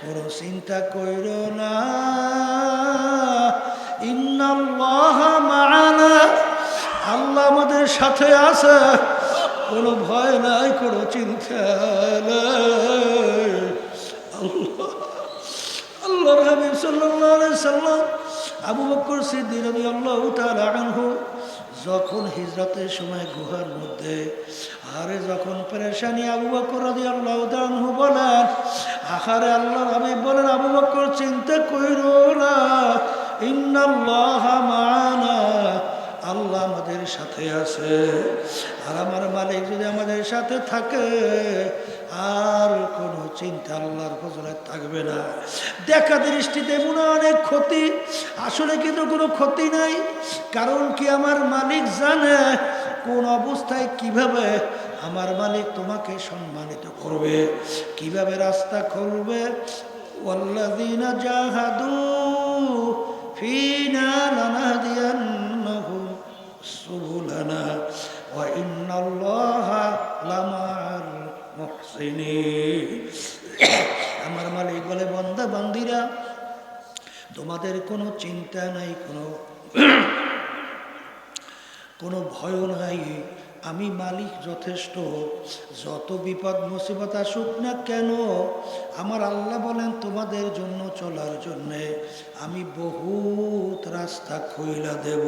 কোনো চিন্তা কইরো না, ইন্নাল্লাহা মা'ানা, আল্লাহ আমাদের সাথে আছে, কোনো ভয় নাই, কোনো চিন্তা নাই। আল্লাহর হাবিব সাল্লাল্লাহু আলাইহি সাল্লাম আবু বকর সিদ্দিক রাদিয়াল্লাহু তাআলা আনহু যখন হিজরতের সময় গুহার মধ্যে, আরে যখন পেরেশানি, আবু বকর রাদিয়াল্লাহু তাআলা আনহু বলেন, আহারে আল্লাহর হাবিব বলেন, আবু বকর চিন্তা কইরো না, ইন্নাল্লাহা মা'ানা, আল্লাহ আমাদের সাথে আছে। আর আমার মালিক যদি আমাদের সাথে থাকে আর কোনো চিন্তা আল্লাহর ফজলে থাকবে না। দেখা দৃষ্টিতে মনে হয় অনেক ক্ষতি, আসলে কিন্তু কোনো ক্ষতি নাই। কারণ কি, আমার মালিক জানে কোন অবস্থায় কিভাবে আমার মালিক তোমাকে সম্মানিত করবে, কিভাবে রাস্তা খুলবে। ওয়াল্লাযীনা জাহাদু ফীনা লানাহদিয়ান্নাহুম সুবুলানা ওয়া ইন্নাল্লাহা লামা'আল মুহসিনিন। আমার মালিক বলে, বান্দা বান্দিরা, তোমাদের কোনো চিন্তা নাই, কোনো ভয় নাই, আমি মালিক যথেষ্ট। যত বিপদ মুসিবত আসুক না কেন, আমার আল্লাহ বলেন তোমাদের জন্য চলার জন্যে আমি বহুত রাস্তা খুইলা দেব।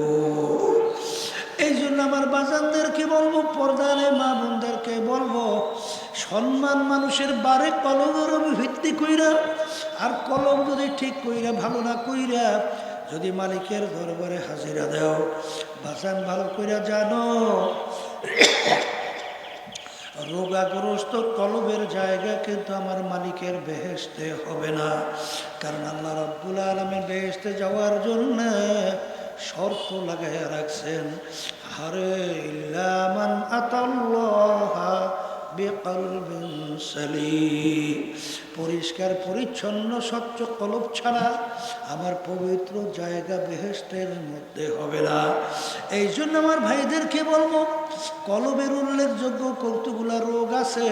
এই জন্য আমার বাজানদেরকে বলবো, পর্দারে মা বোনদেরকে বলবো, সম্মান মানুষের বারে কলমের ভিত্তি কইরা, আর কলম যদি ঠিক কইরা ভালো না কইরা যদি মালিকের দরবারে হাজিরা দাও, বাজান ভালো কইরা জানো, রোগাগ্রস্ত কলবের জায়গা কিন্তু আমার মালিকের বেহেশতে হবে না। কারণ আল্লাহ রাব্বুল আলামিন বেহেশতে যাওয়ার জন্য শর্ত লাগাইয়া রাখছেন, হারে ইল্লা মান আতাল্লাহা বিকলবিন সালিম, পরিষ্কার পরিচ্ছন্ন স্বচ্ছ কলব ছাড়া আমার পবিত্র জায়গা বেহেশতের মধ্যে হবে না। এই জন্য আমার ভাইদেরকে বলবো, কলবের উল্লেখযোগ্য কতগুলা রোগ আছে,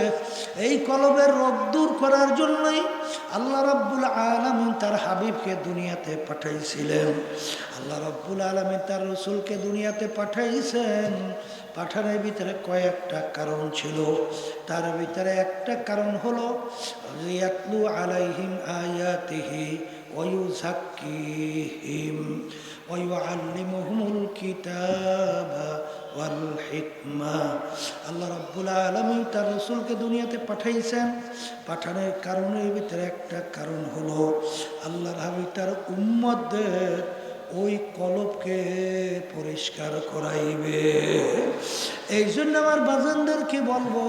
এই কলবের রোগ দূর করার জন্যই আল্লাহ রাব্বুল আলামিন তার হাবিবকে দুনিয়াতে পাঠাইছিলেন। আল্লাহ রাব্বুল আলামিন তার রাসূলকে দুনিয়াতে পাঠাইছেন। পাঠানোর ভিতরে কয়েকটা কারণ ছিল, তার ভিতরে একটা কারণ হলো ইয়াতলু আলাইহিম আয়াতিহি ওয়া ইউযাক্কিহিম ওয়া ইউআল্লিমুহুমুল কিতাবা ওয়াল হিকমা। আল্লাহ রাব্বুল আলামিন তার রাসূলকে দুনিয়াতে পাঠাইছেন। পাঠানোর কারণের ভিতরে একটা কারণ হলো আল্লাহর হাবিব তার উম্মতদের ওই কলবকে পরিষ্কার করাইবে। এই জন্য আমার বাজানদেরকে বলবো,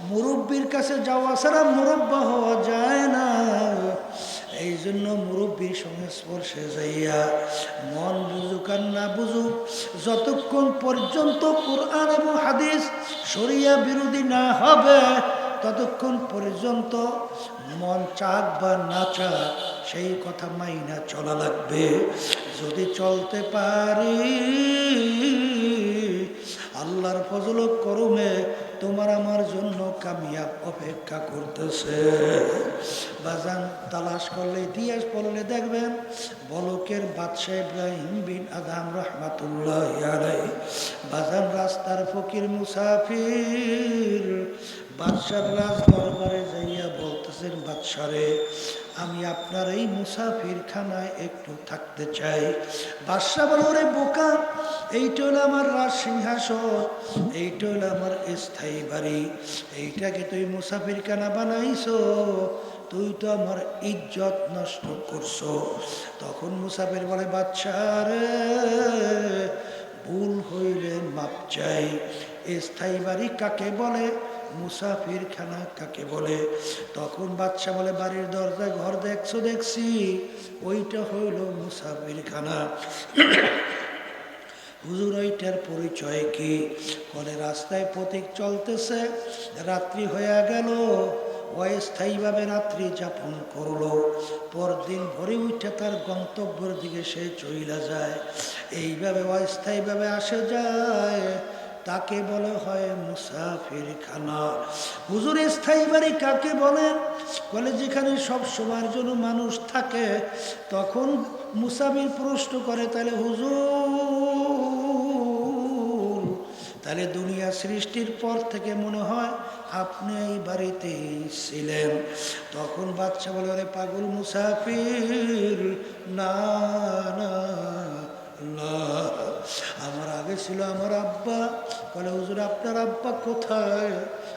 মুরব্বীর কাছে যাওয়া ছাড়া মুরব্বা হওয়া যায় না। এই জন্য মুরব্বীর সংস্পর্শে যাইয়া, মন বুঝুক আর না বুঝুক, যতক্ষণ পর্যন্ত কোরআন এবং হাদিস শরিয়া বিরোধী না হবে ততক্ষণ পর্যন্ত মন চাক বা না চাক সেই কথা মাইনা চলা লাগবে। যদি চলতে পারি, আল্লাহর ফজল ও করমে তোমার আমার জন্য কামিয়াব অপেক্ষা করতেছে। বাজান তালাশ করলে, ইতিহাস পড়লে দেখবেন, বলকের বাদশাহ ইব্রাহিম বিন আদহাম রহমাতুল্লাহ আলাইহি, বাজান রাস্তার ফকির মুসাফির, বাদশার রাজ দরবারে যাইয়া বলতেছেন, বাদশারে আমি আপনার এই মুসাফির খানায় একটু থাকতে চাই। বাদশা বলে, ওরে বোকা, এইটা হলো আমার রাজ সিংহাসন, এইটা হলো আমার স্থায়ী বাড়ি, এইটাকে তুই মুসাফির খানা বানাইছো, তুই তো আমার ইজ্জত নষ্ট করছো। তখন মুসাফির বলে, বাদশা রে, ভুল হইলে মাপ চাই। স্থায়ী বাড়ি কাকে বলে, মুসাফির খানা কাকে বলে? তখন বাদশা বলে, বাড়ির দরজায় ঘর দেখছো? দেখছি, ওইটা হইল মুসাফির খানা। হুজুর ওইটার পরিচয় কি? বলে, রাস্তায় পথিক চলতেছে, রাত্রি হয়ে গেল, অস্থায়ীভাবে রাত্রি যাপন করলো, পরদিন ভোরে উঠে তার গন্তব্যের দিকে সে চইলা যায়। এইভাবে অস্থায়ীভাবে আসে যায়, তাকে বলা হয় মুসাফির খানা। হুজুর স্থায়ী বাড়ি কাকে বলেন? বলে যেখানে সব সময়ের জন্য মানুষ থাকে। তখন মুসাফির প্রশ্ন করে, তাহলে হুজুর, তাহলে দুনিয়া সৃষ্টির পর থেকে মনে হয় আপনি এই বাড়িতেই ছিলেন। তখন বাচ্চা বলে, আরে পাগল মুসাফির, না না না, আমার আগে ছিল আমার আব্বা। বলে হুজুর আপনার আব্বা কোথায়?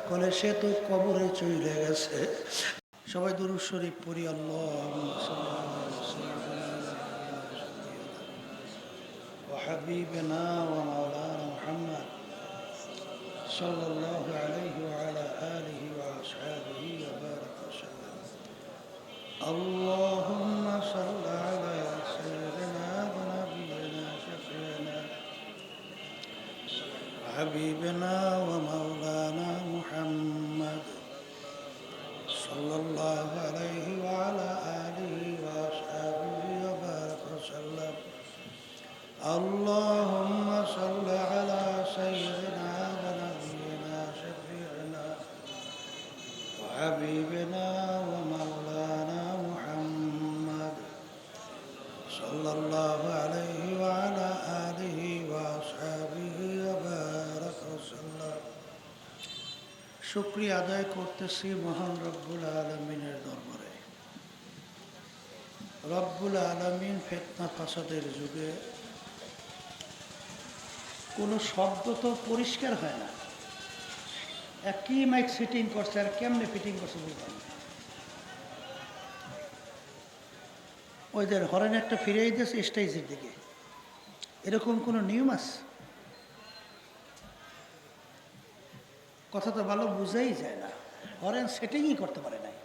বলে সে তো কবরে চলে গেছে। সবাই দুরূদ শরীফ পড়ি। আল্লাহুম্মা সাল্লি আলা সাইয়্যিদিনা ওয়া হাবিবিনা ওয়া মাওলানা মুহাম্মদ সাল্লাল্লাহু আলাইহি ওয়া আলা আলিহি ওয়া আসহাবিহি ওয়া বারাকা ওয়া সাল্লাম। আল্লাহুম্মা সাল্লি আলা সাইয়্যিদিনা ওয়া নাবিয়িনা শাফি'না حبيبنا ومولانا محمد صلى الله عليه وعلى آله وأصحابه وبارك وسلم. اللهم صل على سيدنا ونبينا شفيعنا وحبيبنا ومولانا محمد صلى الله عليه وعلى آله وأصحابه وبارك وسلم. শুকরিয়া আদায় করতেছি মহান রব্বুল আলমিনের দরবারে। রব্বুল আলমিন ফিতনা ফাসাদের যুগে কোনো শব্দ তো পরিষ্কার হয় না। একই মাইক ফিটিং করছে, আর কেমনে ফিটিং করছে বলবেন? ওইদের হরেন একটা ফিরিয়ে দিয়েছে স্টেজের দিকে, এরকম কোনো নিয়ম আছে? কথা তো ভালো বুঝাই যায় না। হরেন সেটিংই করতে পারে নাই।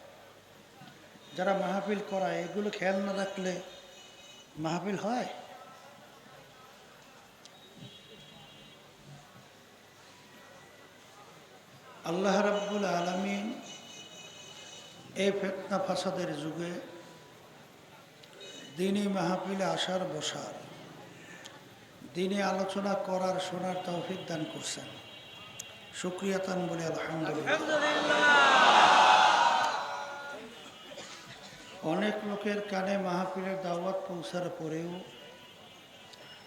যারা মাহফিল করায় এগুলো খেয়াল না রাখলে মাহফিল হয়? আল্লাহ রাব্বুল আলামিন এই ফিতনা ফাসাদের যুগে দ্বীনি মাহফিলে আসার বসার, দ্বীনি আলোচনা করার শোনার তৌফিক দান করছেন। শুকরিয়া তান বলে আলহামদুলিল্লাহ। অনেক লোকের কানে মাহফিলের দাওয়াত পৌঁছার পরেও,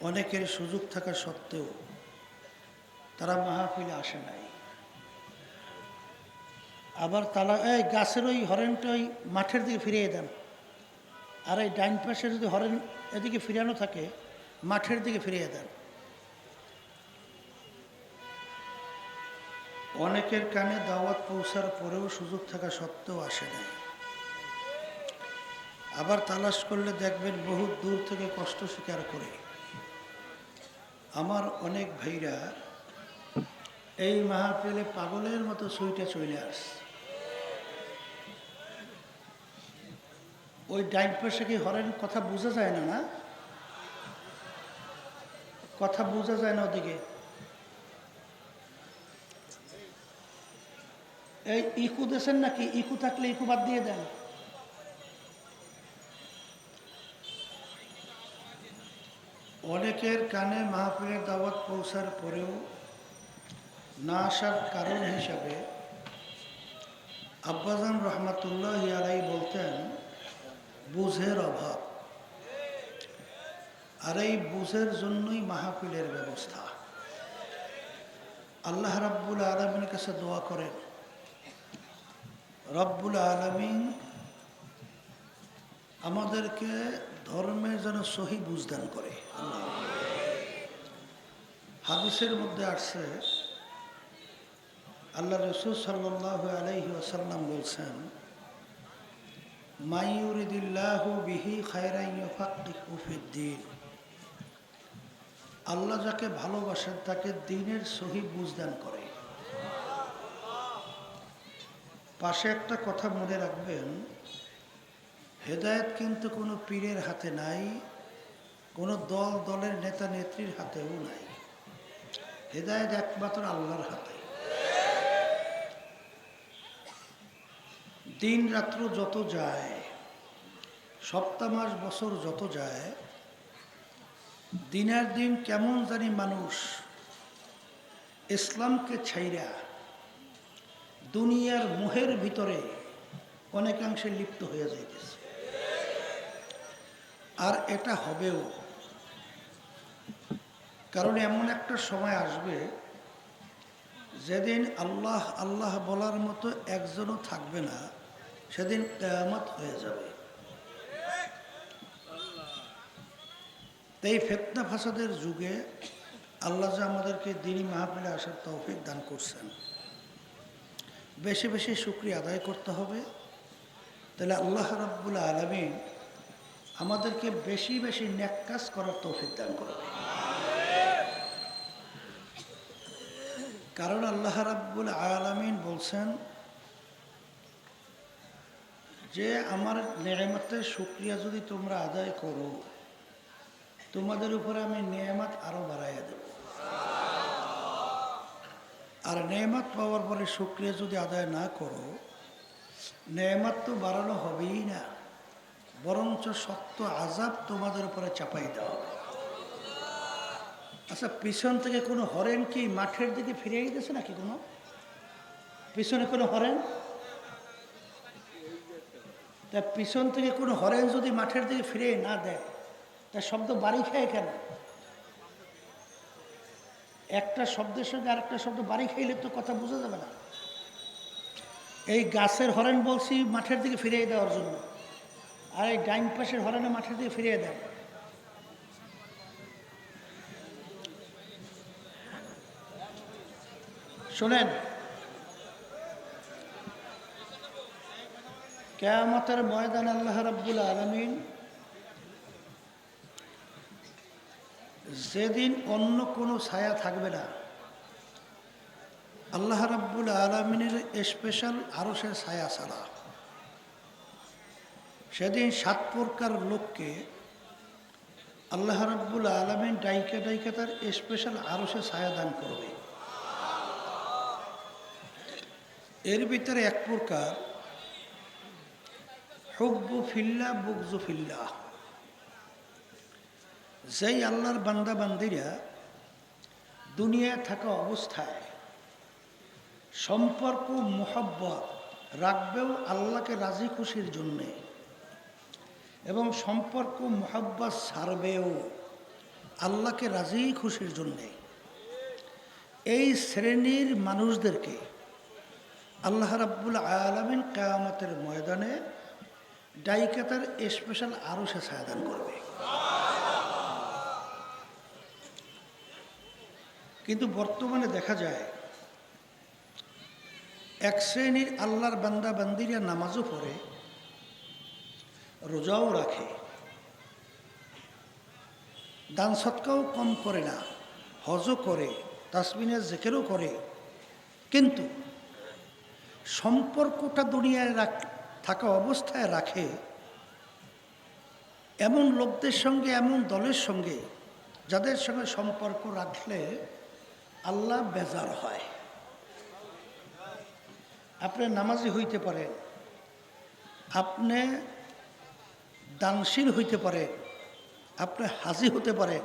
অনেকের সুযোগ থাকা সত্ত্বেও তারা মাহফিলে আসে নাই। আবার তারা এই গাছের ওই হরেনটা ওই মাঠের দিকে ফিরিয়ে দেন, আর এই ডাইন পাশে যদি হরেন এদিকে ফিরানো থাকে মাঠের দিকে ফিরিয়ে দেন। অনেকের কানে দাওয়াত পৌঁছার পরেও সুযোগ থাকা সত্ত্বেও আসে নাই। আবার তালাশ করলে দেখবেন বহু দূর থেকে কষ্ট স্বীকার করে আমার অনেক ভাইরা এই মাহফিলে পাগলের মতো সুইটা চলে আসে। ওই ডাইন পাশে কি হরেন কথা বোঝা যায় না? না, কথা বোঝা যায় না ওদিকে। এই ইকু দেশেন নাকি? ইকু থাকলে ইকু বাদ দিয়ে দেন। অনেকের কানে মাহফিলের দাওয়াত পৌঁছার পরেও না আসার কারণ হিসাবে আব্বাজান রহমাতুল্লাহ আলাই বলতেন বুঝের অভাব। আর এই বুঝের জন্যই মাহফিলের ব্যবস্থা। আল্লাহ রাব্বুল আলামিনের কাছে দোয়া করেন, রব্বুল আলামিন আমাদেরকে ধর্মের যেন সহি বুঝদান করে। হাদিসের মধ্যে আসছে আল্লাহ রাসূল সাল্লাল্লাহু আলাইহি ওয়াসাল্লাম বলছেন, মা ইউরিদিল্লাহু বিহি খায়রান ইউফাক্কিহু ফিদ্দীন। আল্লাহ যাকে ভালোবাসেন তাকে দ্বীনের সহি বুঝদান করে। পাশে একটা কথা মনে রাখবেন, হেদায়েত কিন্তু কোনো পীরের হাতে নাই, কোনো দলের নেতা নেত্রীর হাতেও নাই। হেদায়েত একমাত্র আল্লাহর হাতে। দিন রাত্র যত যায়, সপ্তাহ মাস বছর যত যায়, দিনের দিন কেমন জানি মানুষ ইসলামকে ছাইরা দুনিয়ার মোহের ভিতরে অনেকাংশে লিপ্ত হয়ে যাইতেছে। আর এটা হবেও, কারণ এমন একটা সময় আসবে যেদিন আল্লাহ আল্লাহ বলার মতো একজনও থাকবে না, সেদিন কিয়ামত হয়ে যাবে। এই ফিতনা ফাসাদের যুগে আল্লাহ যে আমাদেরকে দ্বীনি মাহফিলে আসার তৌফিক দান করছেন, বেশি বেশি শুকরিয়া আদায় করতে হবে। তাহলে আল্লাহ রাব্বুল আলামিন আমাদেরকে বেশি বেশি নেক কাজ করার তৌফিক দান করবে। কারণ আল্লাহ রাব্বুল আলামিন বলছেন যে আমার নেয়ামতের শুকরিয়া যদি তোমরা আদায় করো, তোমাদের উপরে আমি নেয়ামত আরো বাড়াইয়া দেব। আর নেয়ামত পাওয়ার পরে শুকরিয়া যদি আদায় না করো, নেয়ামত তো বাড়ানো হবেই না, বরঞ্চ শক্ত আযাব তোমাদের উপরে চাপাই দেওয়া হবে। আচ্ছা, পিছন থেকে কোনো হরেন কি মাঠের দিকে ফিরিয়ে দিতেছে নাকি? কোনো পিছনে কোনো হরেন? তা পিছন থেকে কোনো হরেন যদি মাঠের দিকে ফিরিয়ে না দেয়, তার শব্দ বাড়ি খায় কেন? একটা শব্দের সঙ্গে আরেকটা শব্দ বাড়ি খাইলে তো কথা বোঝা যাবে না। এই গাছের হরেন বলছি মাঠের দিকে ফিরিয়ে দেওয়ার জন্য, আর এই ডাইন পাশের হরেনে মাঠের দিকে ফিরিয়ে দেয়। শোনেন, কিয়ামতের ময়দানে আল্লাহ রাব্বুল আলামিন যেদিন অন্য কোনো ছায়া থাকবে না, আল্লাহ রাব্বুল আলামিনের স্পেশাল আরশের ছায়া ছাড়া, সেদিন 7 প্রকার লোককে আল্লাহ রাব্বুল আলামিন ডাইকা ডাইকা তার স্পেশাল আরশের ছায়া দান করবে। এর ভিতরে এক প্রকার হুব্বু ফিল্লাহ বুগজু ফিল্লাহ, যেই আল্লাহর বান্দা বান্দিরা দুনিয়ায় থাকা অবস্থায় সম্পর্ক মোহাব্বত রাখবেও আল্লাহকে রাজি খুশির জন্যে, এবং সম্পর্ক মোহাব্বত ছাড়বেও আল্লাহকে রাজি খুশির জন্যে, এই শ্রেণীর মানুষদেরকে আল্লাহ রাব্বুল আলামিন কিয়ামতের ময়দানে ডাইকা তার স্পেশাল আরশে ছায়া দান করবে। কিন্তু বর্তমানে দেখা যায় এক শ্রেণীর আল্লাহর বান্দা বান্দিরা নামাজও পড়ে, রোজাও রাখে, দান সৎকাও কম করে না, হজও করে, তাসবিহের জিকিরও করে, কিন্তু সম্পর্কটা দুনিয়ায় থাকা অবস্থায় রাখে এমন লোকদের সঙ্গে, এমন দলের সঙ্গে, যাদের সঙ্গে সম্পর্ক রাখলে আল্লাহ বেজার হয়। আপনি নামাজি হইতে পারেন, আপনি দানশীল হইতে পারেন, আপনি হাজি হতে পারেন,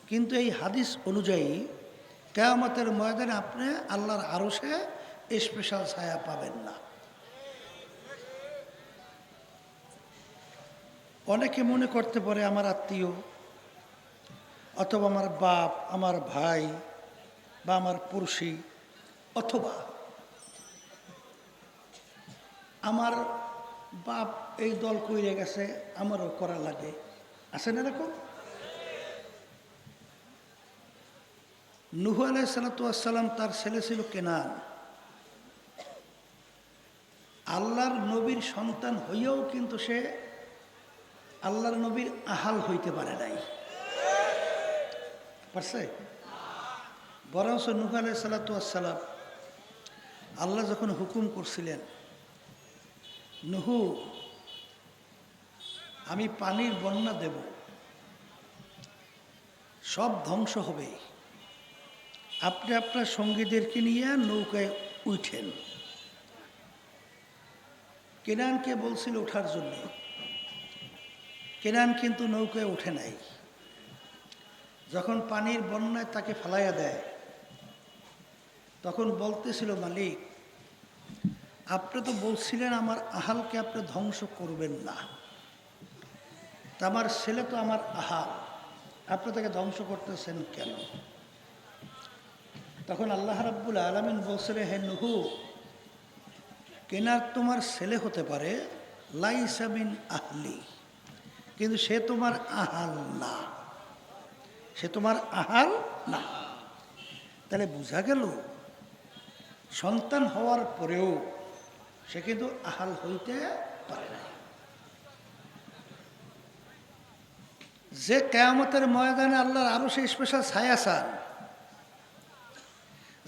কিন্তু এই হাদিস অনুযায়ী কিয়ামতের ময়দানে আপনি আল্লাহর আরশে স্পেশাল ছায়া পাবেন না। অনেকে মনে করতে পারে আমার আত্মীয় অথবা আমার বাপ, আমার ভাই বা আমার পড়শি, অথবা আমার বাপ এই দল কইরে গেছে, আমারও করা লাগে। আছে না এরকম? নূহ আলাইহিস সালাতু ওয়াস সালাম, তার ছেলে ছিল কেনান। আল্লাহর নবীর সন্তান হইয়াও কিন্তু সে আল্লাহর নবীর আহাল হইতে পারে নাই। পারছে? বরঞ্চ নূহ আলাইহিস সালাতু ওয়াস সালাম আল্লাহ যখন হুকুম করছিলেন, নূহ আমি পানির বন্যা দেব, সব ধ্বংস হবে, আপনি আপনার সঙ্গীদেরকে নিয়ে নৌকায় উঠেন। কেনানকে বলছিল ওঠার জন্য, কেনান কিন্তু নৌকায় ওঠে নাই। যখন পানির বন্যায় তাকে ফেলাইয়া দেয়, তখন বলতেছিল, মালিক আপনি তো বলছিলেন আমার আহালকে আপনি ধ্বংস করবেন না, তা আমার ছেলে তো আমার আহাল, আপনি তাকে ধ্বংস করতেছেন কেন? তখন আল্লাহ রাব্বুল আলামিন বলছিলেন, হে নুহু, কেনার তোমার ছেলে হতে পারে, লাইসা মিন আহলি, কিন্তু সে তোমার আহাল না, সে তোমার আহাল না। তাহলে বোঝা গেল সন্তান হওয়ার পরেও সে কিন্তু আহাল হইতে পারে না। যে কিয়ামতের ময়দানে আল্লাহর আরো সেই স্পেশাল ছায়া চান,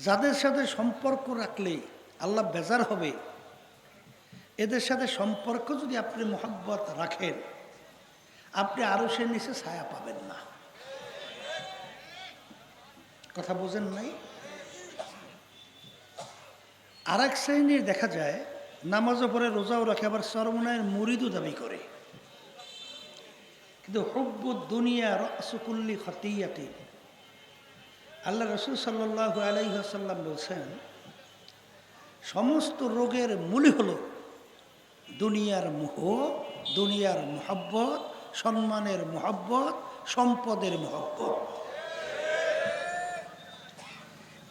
যাদের সাথে সম্পর্ক রাখলে আল্লাহ বেজার হবে, এদের সাথে সম্পর্ক যদি আপনি মহব্বত রাখেন, আপনি আরো সে নিচে ছায়া পাবেন না। কথা বোঝেন নাই? আর এক শ্রেণীর দেখা যায় নামাজও পড়ে, রোজাও রাখে, আবার চরমনায়ের মুরিদও দাবি করে, কিন্তু হুব্বুদ দুনিয়া রাসু কুল্লি খতিয়াতি। আল্লাহ রাসূল সাল্লাল্লাহু আলাইহি ওয়াসাল্লাম বলছেন, সমস্ত রোগের মূলই হলো দুনিয়ার মোহ, দুনিয়ার মহব্বত, সম্মানের মহব্বত, সম্পদের মহব্বত।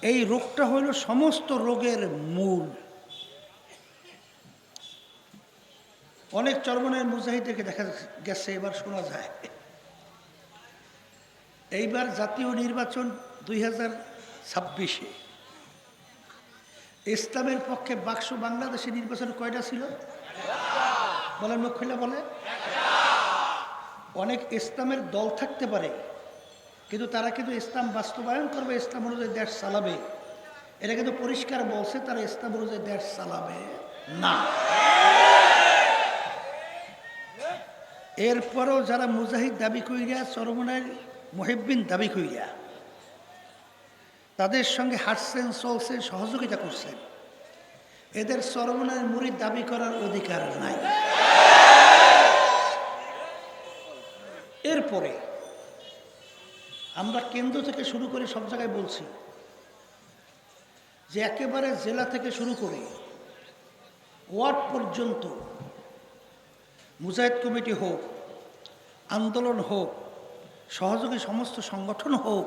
এই রোগটা হইল সমস্ত রোগের মূল। অনেক চরমনের মুজাহিদদেরকে দেখা গেছে, এবার শোনা যায় এইবার জাতীয় নির্বাচন 2026-এ ইসলামের পক্ষে বাক্স বাংলাদেশে নির্বাচন কয়টা ছিল বলেন? মুখ খুলে বলে। অনেক ইসলামের দল থাকতে পারে, কিন্তু তারা কিন্তু ইসলাম বাস্তবায়ন করবে, ইসলাম অনুযায়ী দেশ চালাবে, এটা কিন্তু পরিষ্কার বলছে, তারা ইসলাম অনুযায়ী দেশ চালাবে না। এরপরও যারা মুজাহিদ দাবি কইরা, চরমনায়ের মুহিব্বিন দাবি কইরা, তাদের সঙ্গে হাঁটছেন, চলছেন, সহযোগিতা করছেন, এদের চরমনায়ের মুরিদ দাবি করার অধিকার নাই। এরপরে আমরা কেন্দ্র থেকে শুরু করে সব জায়গায় বলছি যে একেবারে জেলা থেকে শুরু করে ওয়ার্ড পর্যন্ত মুজাহিদ কমিটি হোক, আন্দোলন হোক, সহযোগী সমস্ত সংগঠন হোক,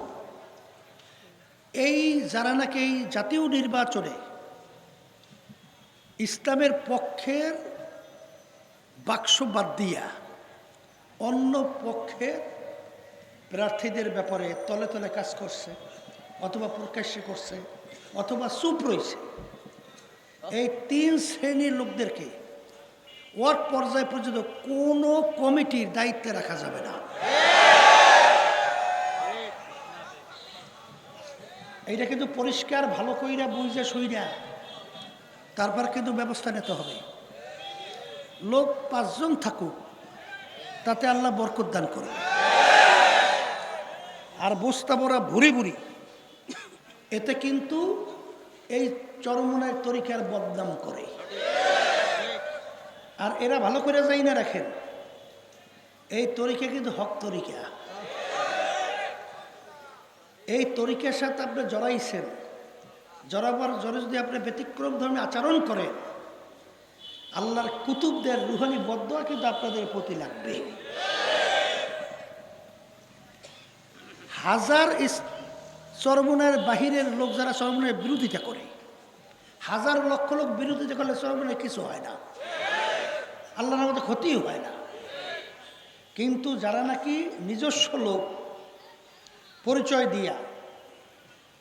এই যারা নাকি এই জাতীয় নির্বাচনে ইসলামের পক্ষের বাক্স বাদ দিয়া অন্য পক্ষের প্রার্থীদের ব্যাপারে তলে তলে কাজ করছে, অথবা প্রকাশ্যে করছে, অথবা চুপ রয়েছে, এই তিন শ্রেণীর লোকদেরকে ওয়ার্ড পর্যায় পর্যন্ত কোনো কমিটির দায়িত্বে রাখা যাবে না। এইটা কিন্তু পরিষ্কার ভালো কইরা বুঝা সইরা তারপর কিন্তু ব্যবস্থা নিতে হবে। লোক 5 জন থাকুক, তাতে আল্লাহ বরকত দান করবে। আর বস্তা ভরা ভুরি ভুরি, এতে কিন্তু এই চরমনায়ের তরিকার বদনাম করে। আর এরা ভালো করে যাই না রাখেন, এই তরিকা কিন্তু হক তরিকা। এই তরিকার সাথে আপনি জড়াইছেন, জড়াবার জড়ে যদি আপনি ব্যতিক্রম ধর্মে আচরণ করেন, আল্লাহর কুতুবদের রুহানি বদদোয়া কিন্তু আপনাদের প্রতি লাগবে। হাজার চরমনায়ের বাহিরের লোক যারা চরমনায়ের বিরোধিতা করে, হাজার লক্ষ লোক বিরোধিতা করলে চরমনায় কিছু হয় না, আল্লাহর মধ্যে ক্ষতিও হয় না। কিন্তু যারা নাকি নিজস্ব লোক পরিচয় দিয়া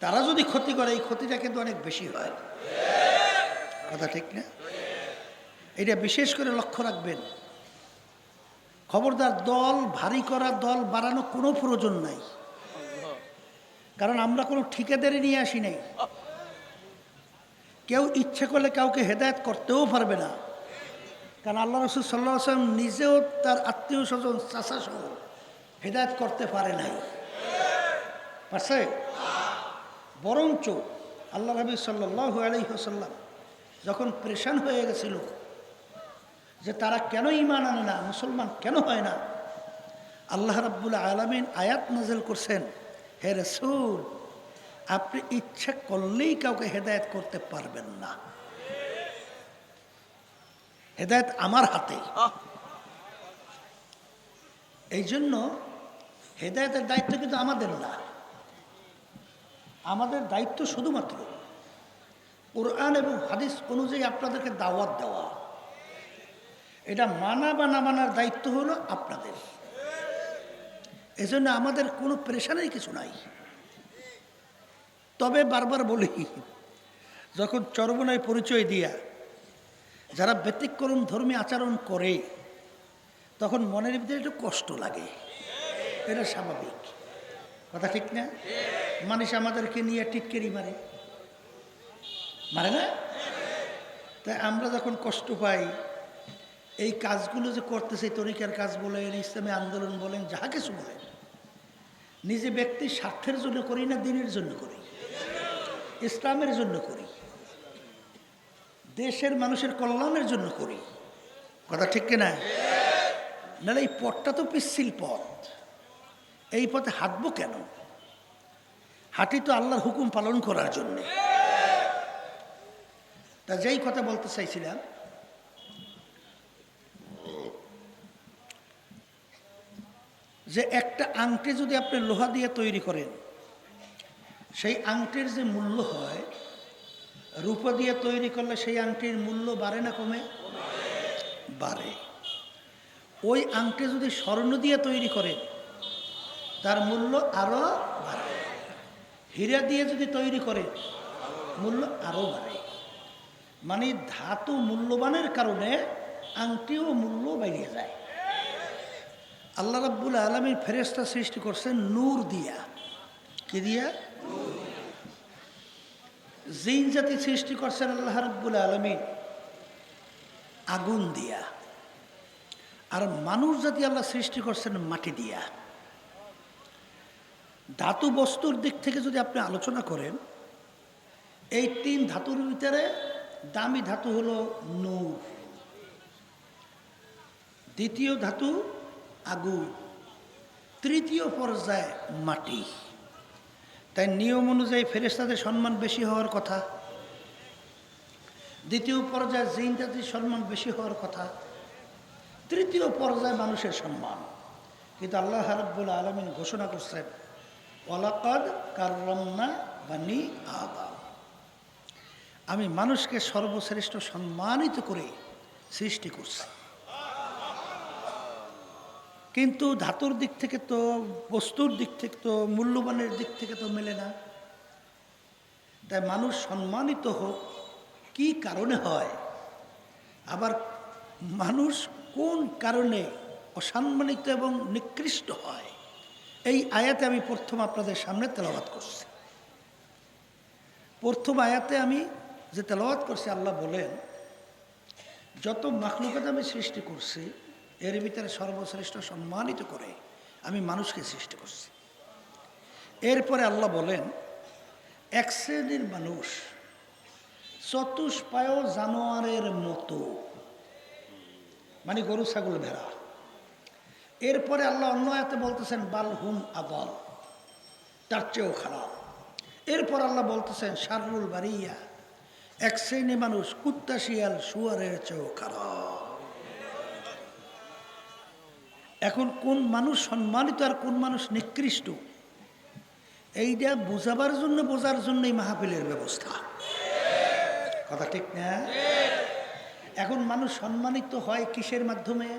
তারা যদি ক্ষতি করে, এই ক্ষতিটা কিন্তু অনেক বেশি হয়। কথা ঠিক না? এটা বিশেষ করে লক্ষ্য রাখবেন। খবরদার দল ভারী করা, দল বাড়ানো কোনো প্রয়োজন নাই, কারণ আমরা কোনো ঠিকাদারি নিয়ে আসি নাই। কেউ ইচ্ছে করলে কাউকে হেদায়েত করতেও পারবে না, কারণ আল্লাহ রাসূল সাল্লাল্লাহু আলাইহি ওয়াসাল্লাম নিজেও তার আত্মীয় স্বজন চাচা সহ হেদায়েত করতে পারে নাই, পারছে? বরঞ্চ আল্লাহ নবী সাল্লাল্লাহু আলাইহি ওয়াসাল্লাম যখন পরেশান হয়ে গেছিল যে তারা কেন ঈমান আনে না, মুসলমান কেন হয় না, আল্লাহ রাব্বুল আলামিন আয়াত নাযিল করছেন, হে রাসূল আপনি ইচ্ছা করলেই কাউকে হেদায়েত করতে পারবেন না। হেদায়েত আমার হাতে। এই জন্য হেদায়েতের দায়িত্ব কিন্তু আমাদের না। আমাদের দায়িত্ব শুধুমাত্র কোরআন এবং হাদিস অনুযায়ী আপনাদেরকে দাওয়াত দেওয়া। এটা মানা বা না মানার দায়িত্ব হলো আপনাদের। এজন্য আমাদের কোনো প্রেশারের কিছু নাই। তবে বারবার বলি, যখন চরমনায় পরিচয় দিয়া যারা ব্যতিক্রম ধর্মী আচরণ করে, তখন মনের ভিতরে একটু কষ্ট লাগে। এটা স্বাভাবিক কথা, ঠিক না? মানুষ আমাদেরকে নিয়ে টিটকেরি মারে না? তাই আমরা যখন কষ্ট পাই, এই কাজগুলো যে করতেছে, তরিকার কাজ বলেন, ইসলামী আন্দোলন বলেন, যাহা কিছু বলেন, নিজে ব্যক্তির স্বার্থের জন্য করি না, দিনের জন্য করি, ইসলামের জন্য করি, দেশের মানুষের কল্যাণের জন্য করি। কথা ঠিক কিনা? নাহলে এই পথটা তো পিচ্ছিল পথ। এই পথে হাঁটবো কেন? হাঁটি তো আল্লাহর হুকুম পালন করার জন্য। তা যেই কথা বলতে চাইছিলাম, যে একটা আংটি যদি আপনি লোহা দিয়ে তৈরি করেন, সেই আংটির যে মূল্য হয়, রূপা দিয়ে তৈরি করলে সেই আংটির মূল্য বাড়ে না কমে? বাড়ে। ওই আংটি যদি স্বর্ণ দিয়ে তৈরি করেন, তার মূল্য আরো বাড়ে। হীরা দিয়ে যদি তৈরি করে, মূল্য আরো বাড়ে। মানে ধাতু মূল্যবানের কারণে আংটিও মূল্য বেড়ে যায়। আল্লাহ রাব্বুল আলামিন ফেরেশতা সৃষ্টি করছেন নূর দিয়া। কি দিয়া? জিন জাতি সৃষ্টি করছেন আল্লাহ রাব্বুল আলামিন আগুন দিয়া। আর মানুষ জাতি আল্লাহ সৃষ্টি করছেন মাটি দিয়া। ধাতু বস্তুর দিক থেকে যদি আপনি আলোচনা করেন, এই তিন ধাতুর ভিতরে দামি ধাতু হলো নূর, দ্বিতীয় ধাতু আগুন, তৃতীয় পর্যায়ে মাটি। তাই নিয়ম অনুযায়ী ফেরেশতাদের সম্মান বেশি হওয়ার কথা, দ্বিতীয় পর্যায়ে জিন জাতির সম্মান বেশি হওয়ার কথা, তৃতীয় পর্যায়ে মানুষের সম্মান। কিন্তু আল্লাহ রাব্বুল আলামিন ঘোষণা করছেন, ওয়ালাকাদ কাররামনা বানি আদম, আমি মানুষকে সর্বশ্রেষ্ঠ সম্মানিত করে সৃষ্টি করছি। কিন্তু ধাতুর দিক থেকে তো, বস্তুর দিক থেকে তো, মূল্যবানের দিক থেকে তো মেলে না। তাই মানুষ সম্মানিত হোক কি কারণে হয়, আবার মানুষ কোন কারণে অসম্মানিত এবং নিকৃষ্ট হয়, এই আয়াতে আমি প্রথম আপনাদের সামনে তেলাওয়াত করছি। প্রথম আয়াতে আমি যে তেলাওয়াত করছি, আল্লাহ বলেন, যত মাখলুকাত আমি সৃষ্টি করছি, এর ভিতরে সর্বশ্রেষ্ঠ সম্মানিত করে আমি মানুষকে সৃষ্টি করছি। এরপরে আল্লাহ বলেন, এক শ্রেণীর মানুষ চতুষ্পায় জানোয়ারের মতো, মানে গরু ছাগল ভেড়া। এরপরে আল্লাহ অন্য আয়াতে বলতেছেন বালহুম আদাল, তার চেয়েও খারাপ। এরপর আল্লাহ বলতেছেন শাররুল বারিয়া, এক শ্রেণী মানুষ কুত্তা শিয়াল শুয়ারের চেয়েও খারাপ। এখন কোন মানুষ সম্মানিত আর কোন মানুষ নিকৃষ্ট, এইটা বোঝাবার জন্য, বোঝার জন্যই মাহফিলের ব্যবস্থা। কথা ঠিক না? এখন মানুষ সম্মানিত হয় কিসের মাধ্যমে,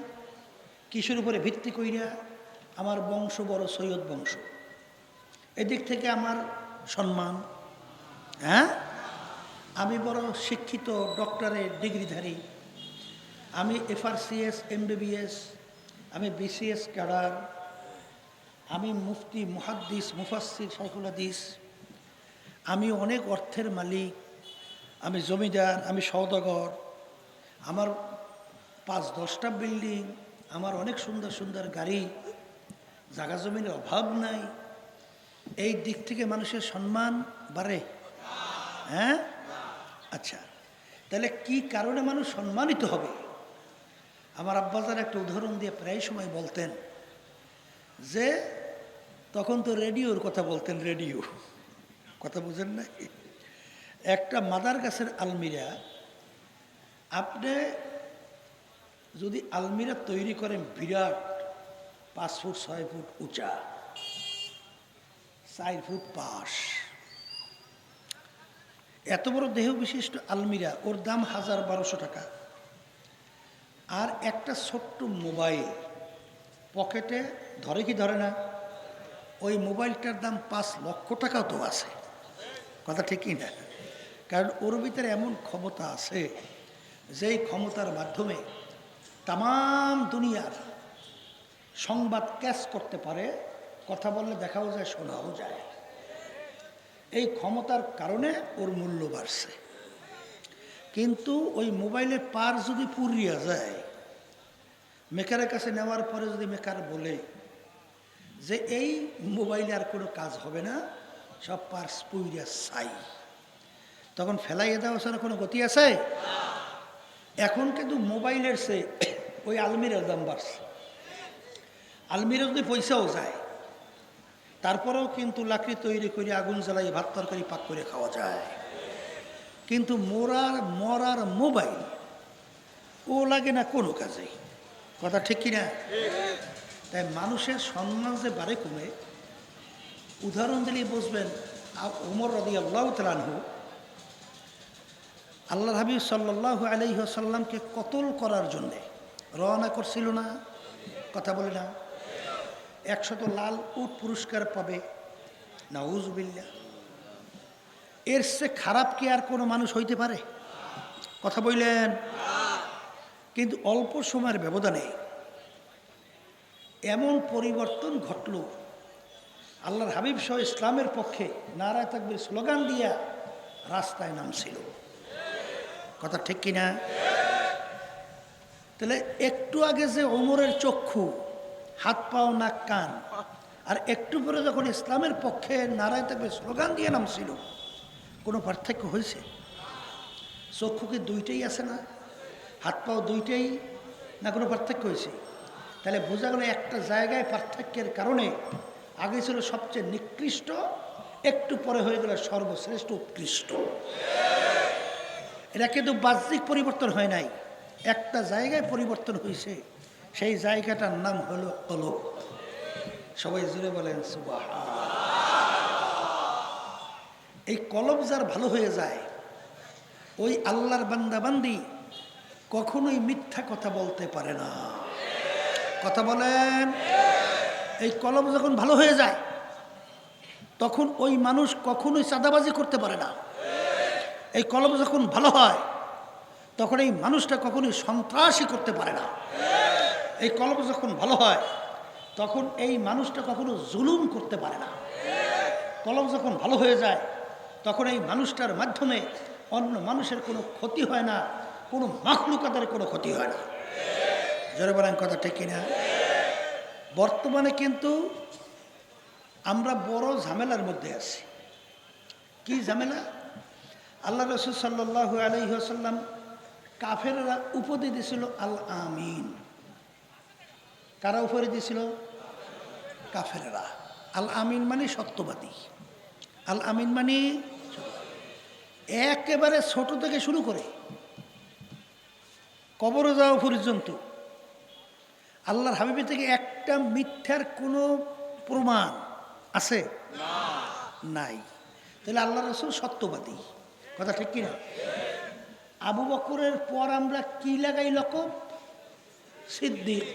কিসের উপরে ভিত্তি কইরা? আমার বংশ বড় সৈয়দ বংশ, এদিক থেকে আমার সম্মান। হ্যাঁ, আমি বড় শিক্ষিত, ডক্টরের ডিগ্রিধারী, আমি FRCS MBBS, আমি BCS ক্যাডার, আমি মুফতি, মুহাদ্দিস, মুফাসসির, শাইখুল হাদিস, আমি অনেক অর্থের মালিক, আমি জমিদার, আমি সওদাগর, আমার 5-10টা বিল্ডিং, আমার অনেক সুন্দর সুন্দর গাড়ি, জায়গা জমিনের অভাব নাই। এই দিক থেকে মানুষের সম্মান বাড়ে? হ্যাঁ, আচ্ছা, তাহলে কি কারণে মানুষ সম্মানিত হবে? আমার আব্বাজান একটা উদাহরণ দিয়ে প্রায় সময় বলতেন যে, তখন তো রেডিওর কথা বলতেন, রেডিও কথা বুঝেন না? একটা মাদার গাছের আলমিরা, আপনি যদি আলমিরা তৈরি করেন বিরাট 5 ফুট 6 ফুট উঁচা, 4 ফুট পাশ, এত বড় দেহ বিশিষ্ট আলমিরা, ওর দাম 1000-1200 টাকা। আর একটা ছোট্ট মোবাইল পকেটে ধরে কি ধরে না, ওই মোবাইলটার দাম 5 লক্ষ টাকাও তো আছে। কথা ঠিকই না? কারণ ওর ভিতরে এমন ক্ষমতা আছে, যেই ক্ষমতার মাধ্যমে তাম দুনিয়ার সংবাদ ক্যাচ করতে পারে, কথা বললে দেখাও যায়, শোনাও যায়। এই ক্ষমতার কারণে ওর মূল্য বাড়ছে। কিন্তু ওই মোবাইলের পার যদি পুড়িয়া যায়, মেকারের কাছে নেওয়ার পরে যদি মেকার বলে যে এই মোবাইলে আর কোনো কাজ হবে না, সব পার্স পুড়িয়া ছাই, তখন ফেলাইয়ে দেওয়া ছাড়া কোনো গতি আছে? এখন কিন্তু মোবাইলের সে ওই আলমিরার দাম বাড়ছে। আলমিরা যদি পয়সাও যায়, তারপরেও কিন্তু লাকড়ি তৈরি করে আগুন জ্বালাই ভাত তরকারি পাক করে খাওয়া যায়। কিন্তু মরার মোবাইল ও লাগে না কোনো কাজে। কথা ঠিক কিনা? তাই মানুষের সম্মান যে বাড়ে কমে, উদাহরণ দিলেই বুঝবেন। ওমর রাদিয়াল্লাহু তাআলা আনহু আল্লাহর হাবিব সাল্লাল্লাহু আলাইহি ওয়াসাল্লামকে কতল করার জন্যে রওনা করছিল না? কথা বলে না? 100 লাল উট পুরস্কার পাবে, নাউজুবিল্লাহ। এর চেয়ে খারাপ কি আর কোনো মানুষ হইতে পারে? কথা বললেন। কিন্তু অল্প সময়ের ব্যবধানে এমন পরিবর্তন ঘটল, আল্লাহর হাবিব সহ ইসলামের পক্ষে নারায়ে তাকবীর স্লোগান দিয়া রাস্তায় নামছিল। কথা ঠিক কিনা? তাহলে একটু আগে যে ওমরের চক্ষু, হাত পাও নাক কান, আর একটু পরে যখন ইসলামের পক্ষে নারায়ে তাকবীর স্লোগান দিয়ে নামছিল, কোনো পার্থক্য হয়েছে? চক্ষু কি দুইটাই আছে না? হাত পাও দুইটাই না? কোনো পার্থক্য হয়েছে? তাহলে বোঝা গেল একটা জায়গায় পার্থক্যের কারণে আগে ছিল সবচেয়ে নিকৃষ্ট, একটু পরে হয়ে গেল সর্বশ্রেষ্ঠ উৎকৃষ্ট। এটা কিন্তু বাহ্যিক পরিবর্তন হয় নাই, একটা জায়গায় পরিবর্তন হয়েছে। সেই জায়গাটার নাম হলো কলব। সবাই জুড়ে বলেন সুবহানাল্লাহ। এই কলব যার ভালো হয়ে যায়, ওই আল্লাহর বান্দাবান্দি কখনোই মিথ্যা কথা বলতে পারে না। কথা বলেন। এই কলব যখন ভালো হয়ে যায়, তখন ওই মানুষ কখনোই চাঁদাবাজি করতে পারে না। এই কলব যখন ভালো হয়, তখন এই মানুষটা কখনোই সন্ত্রাসী করতে পারে না। এই কলব যখন ভালো হয়, তখন এই মানুষটা কখনো জুলুম করতে পারে না। কলব যখন ভালো হয়ে যায়, তখন এই মানুষটার মাধ্যমে অন্য মানুষের কোনো ক্ষতি হয় না, কোনো মাখলুকাতের কোনো ক্ষতি হয় না। জোরে বলেন, কথা ঠিক কিনা? বর্তমানে কিন্তু আমরা বড় ঝামেলার মধ্যে আছি। কি ঝামেলা? আল্লাহ রাসূল সাল্লাল্লাহু আলাইহি ওয়াসাল্লাম কাফেররা উপাধি দিয়েছিল আল আমিন। কারা উপরে দিয়েছিল? কাফেররা। আল আমিন মানে সত্যবাদী। আল আমিন মানে একেবারে ছোট থেকে শুরু করে কবরে যাওয়া পর্যন্ত আল্লাহর হাবিবের থেকে একটা মিথ্যার কোনো প্রমাণ আছে? নাই। তাহলে আল্লাহ রাসূল সত্যবাদী। কথা ঠিক কিনা? আবু বকরের পর আমরা কি লাগাই লকব? সিদ্দিক।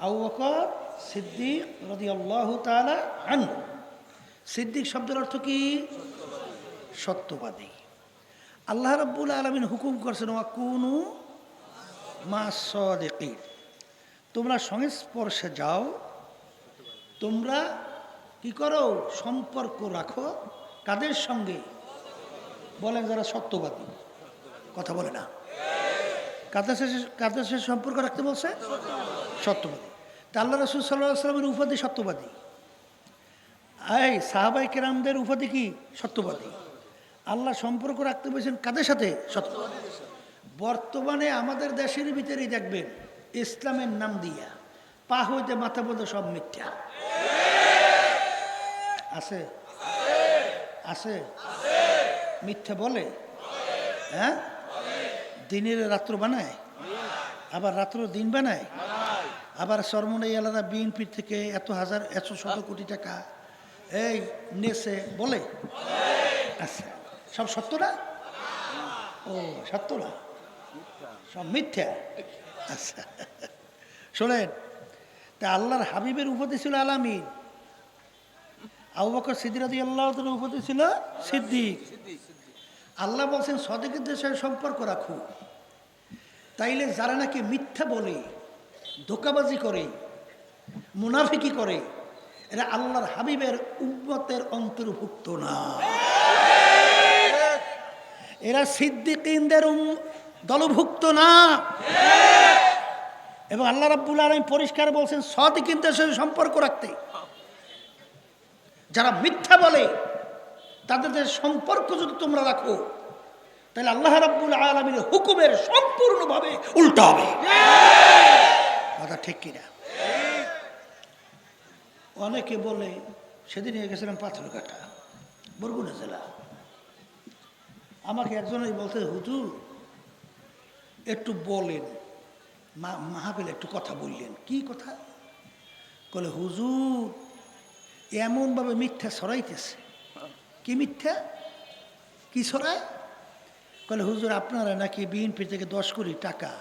আবু বকর সিদ্দিক রাদিয়াল্লাহু তাআলা আনহু। সিদ্দিক শব্দের অর্থ কি? সত্যবাদী। আল্লাহ রাব্বুল আলামিন হুকুম করছেন, ওয়াকুনু মা'আস সাদিকিন, তোমরা সংস্পর্শে যাও, তোমরা কি করো? সম্পর্ক রাখো। কাদের সঙ্গে? বলেন, যারা সত্যবাদী। কথা বলে না? কাদের সাথে সম্পর্ক রাখতে বলছে? সত্যবাদী। তা আল্লাহ রাসূল সাল্লাল্লাহু আলাইহি ওয়াসাল্লামের উপাধি সত্যবাদী। এই সাহাবায়ে কেরামদের উপাধি কি? সত্যবাদী। আল্লাহ সম্পর্ক রাখতে বলছেন কাদের সাথে? সত্যবাদী। বর্তমানে আমাদের দেশের ভিতরেই দেখবেন, ইসলামের নাম দিয়া পা হইতে মাথা পর্যন্ত সব মিথ্যা আছে। আছে? মিথ্যা বলে? হ্যাঁ, দিনের রাত্র বানায়, আবার রাত্র দিন বানায়, আবার সরমনাই আলাদা বিএনপির থেকে এত হাজার 100 কোটি টাকা এই নেছে বলে। আচ্ছা, সব সত্য না? ও সত্য না, সব মিথ্যা। আচ্ছা শোনেন, তা আল্লাহর হাবিবের উপাধি ছিল আলামিন, আবু বকর সিদ্দিক রাদিয়াল্লাহু তাআলা উপাধি ছিল সিদ্দিক। আল্লাহ বলছেন সদিকদের সাথে সম্পর্ক রাখো। তাইলে যারা নাকি মিথ্যা বলে, ধোঁকাবাজি করে, মুনাফিকি করে, এরা আল্লাহর হাবিবের উম্মতের অন্তর্ভুক্ত না, এরা সিদ্দিকীনদের দলভুক্ত না। এবং আল্লাহ রাব্বুল আলামিন পরিষ্কার বলছেন সদিকীনদের সাথে সম্পর্ক রাখতে। যারা মিথ্যা বলে তাদের সম্পর্ক যদি তোমরা রাখো, তাহলে আল্লাহ রাব্বুল আলামিনের হুকুমের সম্পূর্ণভাবে উল্টা হবে। কথা ঠিক কিনা? অনেকে বলে, সেদিন গেছিলাম পাথরঘাটা, বরগুনা জেলা, আমাকে একজনই বলতে, হুজুর একটু বলেন, মাহফিলে একটু কথা বললেন। কি কথা? বলে হুজুর এমনভাবে মিথ্যা ছড়াইতেছে। কি মিথ্যা? কি ছড়ায়? বলে হুজুর আপনারা নাকি বিএনপি থেকে 10 কোটি টাকা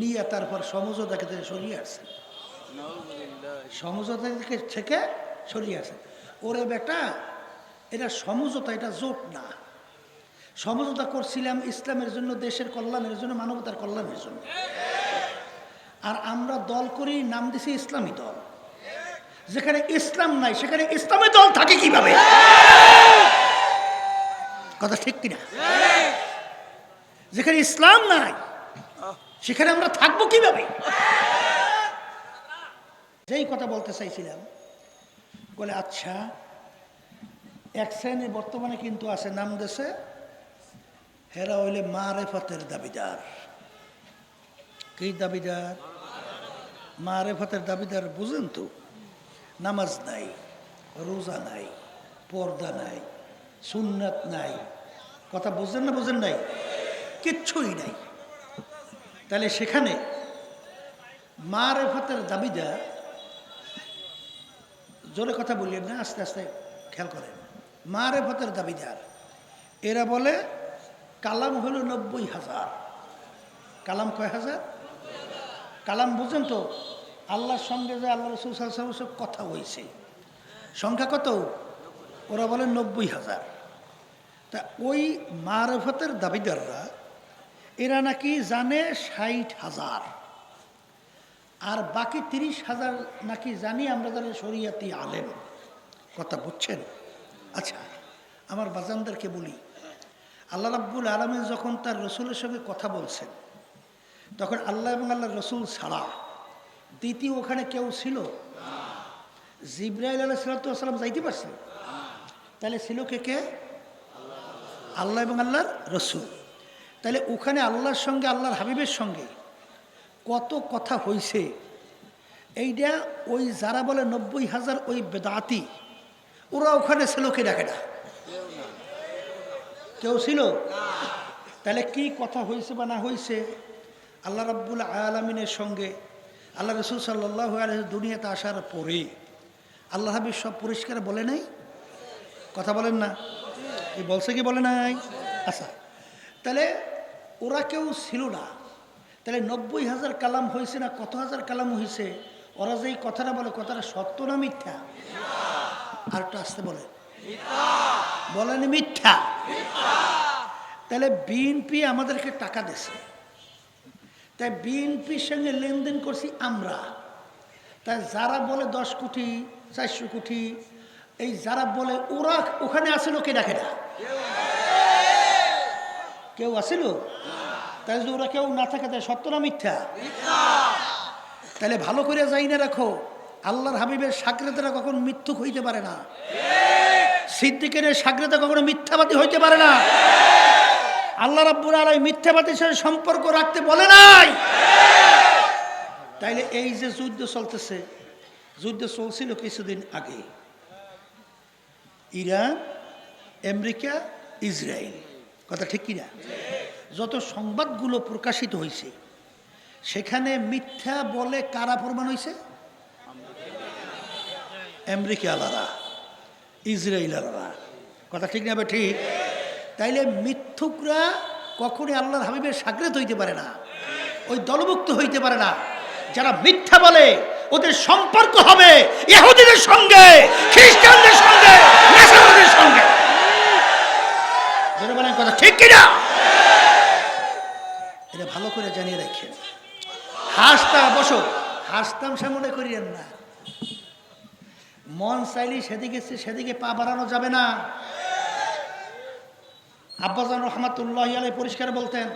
নিয়ে তারপর সমঝোতা থেকে সরিয়ে আসছেন, সমঝোতা থেকে সরিয়ে আসছেন। ওরে বেটা, এটা সমঝোতা, এটা জোট না। সমঝোতা করছিলাম ইসলামের জন্য, দেশের কল্যাণের জন্য, মানবতার কল্যাণের জন্য। আর আমরা দল করি, নাম দিছি ইসলামী দল। যেখানে ইসলাম নাই সেখানে ইসলামী দল থাকে কিভাবে? কথা ঠিক কিনা? যেখানে ইসলাম নাই সেখানে আমরা থাকবো কিভাবে? যেই কথা বলতে চাইছিলাম, বলে আচ্ছা এক শ্রেণী বর্তমানে কিন্তু আছে, নাম দেশে, হেরা হইলে মারেফতের দাবিদার। কি দাবিদার? মারেফতের দাবিদার। বুঝেন তো, নামাজ নাই, রোজা নাই, পর্দা নাই, সুন্নাত নাই। কথা বুঝেন না? বুঝেন নাই? কিচ্ছুই নাই। তাহলে সেখানে মারেফতের দাবিদার, জোরে কথা বললেন না, আস্তে আস্তে খেয়াল করেন। মারেফতের দাবিদার এরা বলে কালাম হলো 90,000। কালাম কয় হাজার? কালাম বুঝেন তো, আল্লাহর সঙ্গে যে আল্লাহ রাসূল সাল্লাল্লাহু আলাইহি ওয়াসাল্লাম কথা হয়েছে, সংখ্যা কত? ওরা বলে 90,000। তা ওই মারেফতের দাবিদাররা এরা নাকি জানে 60,000, আর বাকি 30,000 নাকি জানি আমরা যারা শরিয়াতি আলেম। কথা বুঝছেন? আচ্ছা, আমার বাজানদেরকে বলি, আল্লাহ রাব্বুল আলামিন যখন তার রসুলের সঙ্গে কথা বলছেন, তখন আল্লাহ এবং আল্লাহ রসুল ছাড়া দ্বিতীয় ওখানে কেউ ছিল? জিবরাইল আলাইহিস সালাম যাইতে পারছে? তাহলে ছিল কে কে? আল্লাহ এবং আল্লাহর রসুল। তাহলে ওখানে আল্লাহর সঙ্গে, আল্লাহর হাবিবের সঙ্গে কত কথা হয়েছে, এইটা ওই যারা বলে 90,000 ওই বেদাতি, ওরা ওখানে ছিল কে? ডাকে না, কেউ ছিল? তাহলে কি কথা হয়েছে বা না হয়েছে, আল্লাহ রাব্বুল আলামিনের সঙ্গে আল্লাহ রাসূল সাল্লাল্লাহু আলাইহি দুনিয়াতে আসার পরে আল্লাহ হাবিব সব পরিষ্কার বলে নাই? কথা বলেন না? কি বলছে কি বলে নাই? আচ্ছা, তাহলে ওরা কেউ ছিল না। তাহলে 90,000 কালাম হয়েছে না কত হাজার কালাম হয়েছে? ওরা যে কথাটা বলে, কথাটা সত্য না মিথ্যা? আর একটু আসতে বলে, বলেন মিথ্যা। তাহলে বিএনপি আমাদেরকে টাকা দিছে, তাই বিএনপির সঙ্গে লেনদেন করছি আমরা। তাই যারা বলে 10 কোটি 400 কোটি, এই যারা বলে, ওরা ওখানে আসিল কে? ডাকে না, কেউ আসিল? তাই যদি ওরা কেউ না থাকে, তাই সত্য না মিথ্যা? তাহলে ভালো করে যাই না রাখো, আল্লাহর হাবিবের সাকরেতেরা কখনো মিথ্যুক হইতে পারে না, সিদ্দিকের সাকরেতে কখনো মিথ্যাবাদী হইতে পারে না। আল্লাহ রাব্বুল আলামিন মিথ্যাবাদীর সাথে সম্পর্ক রাখতে বলে নাই। তাইলে এই যে যুদ্ধ চলতেছে, যুদ্ধ চলছিল কিছুদিন আগে, ইরান আমেরিকা, ইসরায়েল। কথা ঠিক কিনা? যত সংবাদগুলো প্রকাশিত হয়েছে সেখানে মিথ্যা বলে কারা প্রমাণ হয়েছে? আমেরিকা আলারা, ইসরায়েল আলারা। কথা ঠিক না? ঠিক। তাইলে মিথ্যুকরা কখনই আল্লাহর হাবিবের সাগরেদ হইতে পারে না, ওই দলভুক্ত হইতে পারে না। যারা মিথ্যা বলে ওদের সম্পর্ক হবে ইহুদিদের সঙ্গে, খ্রিস্টানদের সঙ্গে, নাসারাদের সঙ্গে। যারা বলেন কথা ঠিক কিনা? এটা ভালো করে জানিয়ে রাখেন। হাসতা বসো, হাসতাম সামনে করিয়েন না। মন চাইলে সেদিকে পা বাড়ানো যাবে না। আব্বাজান রহমাতুল্লাহ আলাইহি পরিষ্কার বলতেন,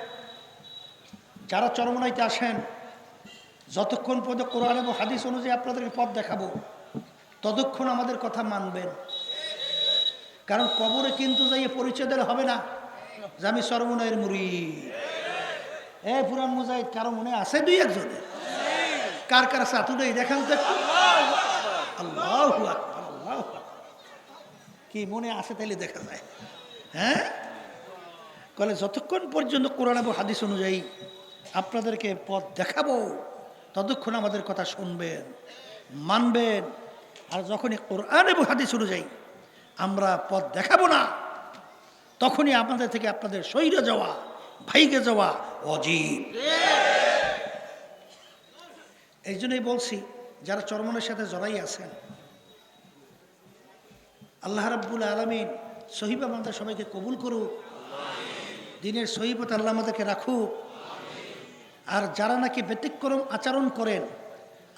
যারা চরমনাইতে আসেন যতক্ষণ পর্যন্ত কোরআন এবং হাদিস অনুযায়ী আপনাদেরকে পথ দেখাবো ততক্ষণ আমাদের কথা মানবেন। কারণ কবরে কিন্তু যাইয়ে পরিচয় দিলে হবে না যে আমি চরমনাইয়ের মুরিদ। পুরান মুজাহিদ কারো মনে আছে? দুই একজনের। কার কার আছে আতুটাই দেখান তো। আল্লাহু আকবার, আল্লাহু আকবার। কি মনে আছে তাইলে দেখা যায়। হ্যাঁ, বলে যতক্ষণ পর্যন্ত কোরআন এবং হাদিস অনুযায়ী আপনাদেরকে পথ দেখাবো ততক্ষণ আমাদের কথা শুনবেন, মানবেন। আর যখনই কোরআন এবং হাদিস অনুযায়ী আমরা পথ দেখাবো না তখনই আপনাদের থেকে আপনাদের সইরে যাওয়া, ভাইগে যাওয়া অজীব। এই জন্যই বলছি, যারা চরমনের সাথে জড়াই আছেন, আল্লাহ রাব্বুল আলামিন সহিবা আমাদের সবাইকে কবুল করুক, দিনের সহিবত আল্লাহ আমাদেরকে রাখুক। আর যারা নাকি ব্যতিক্রম আচরণ করেন,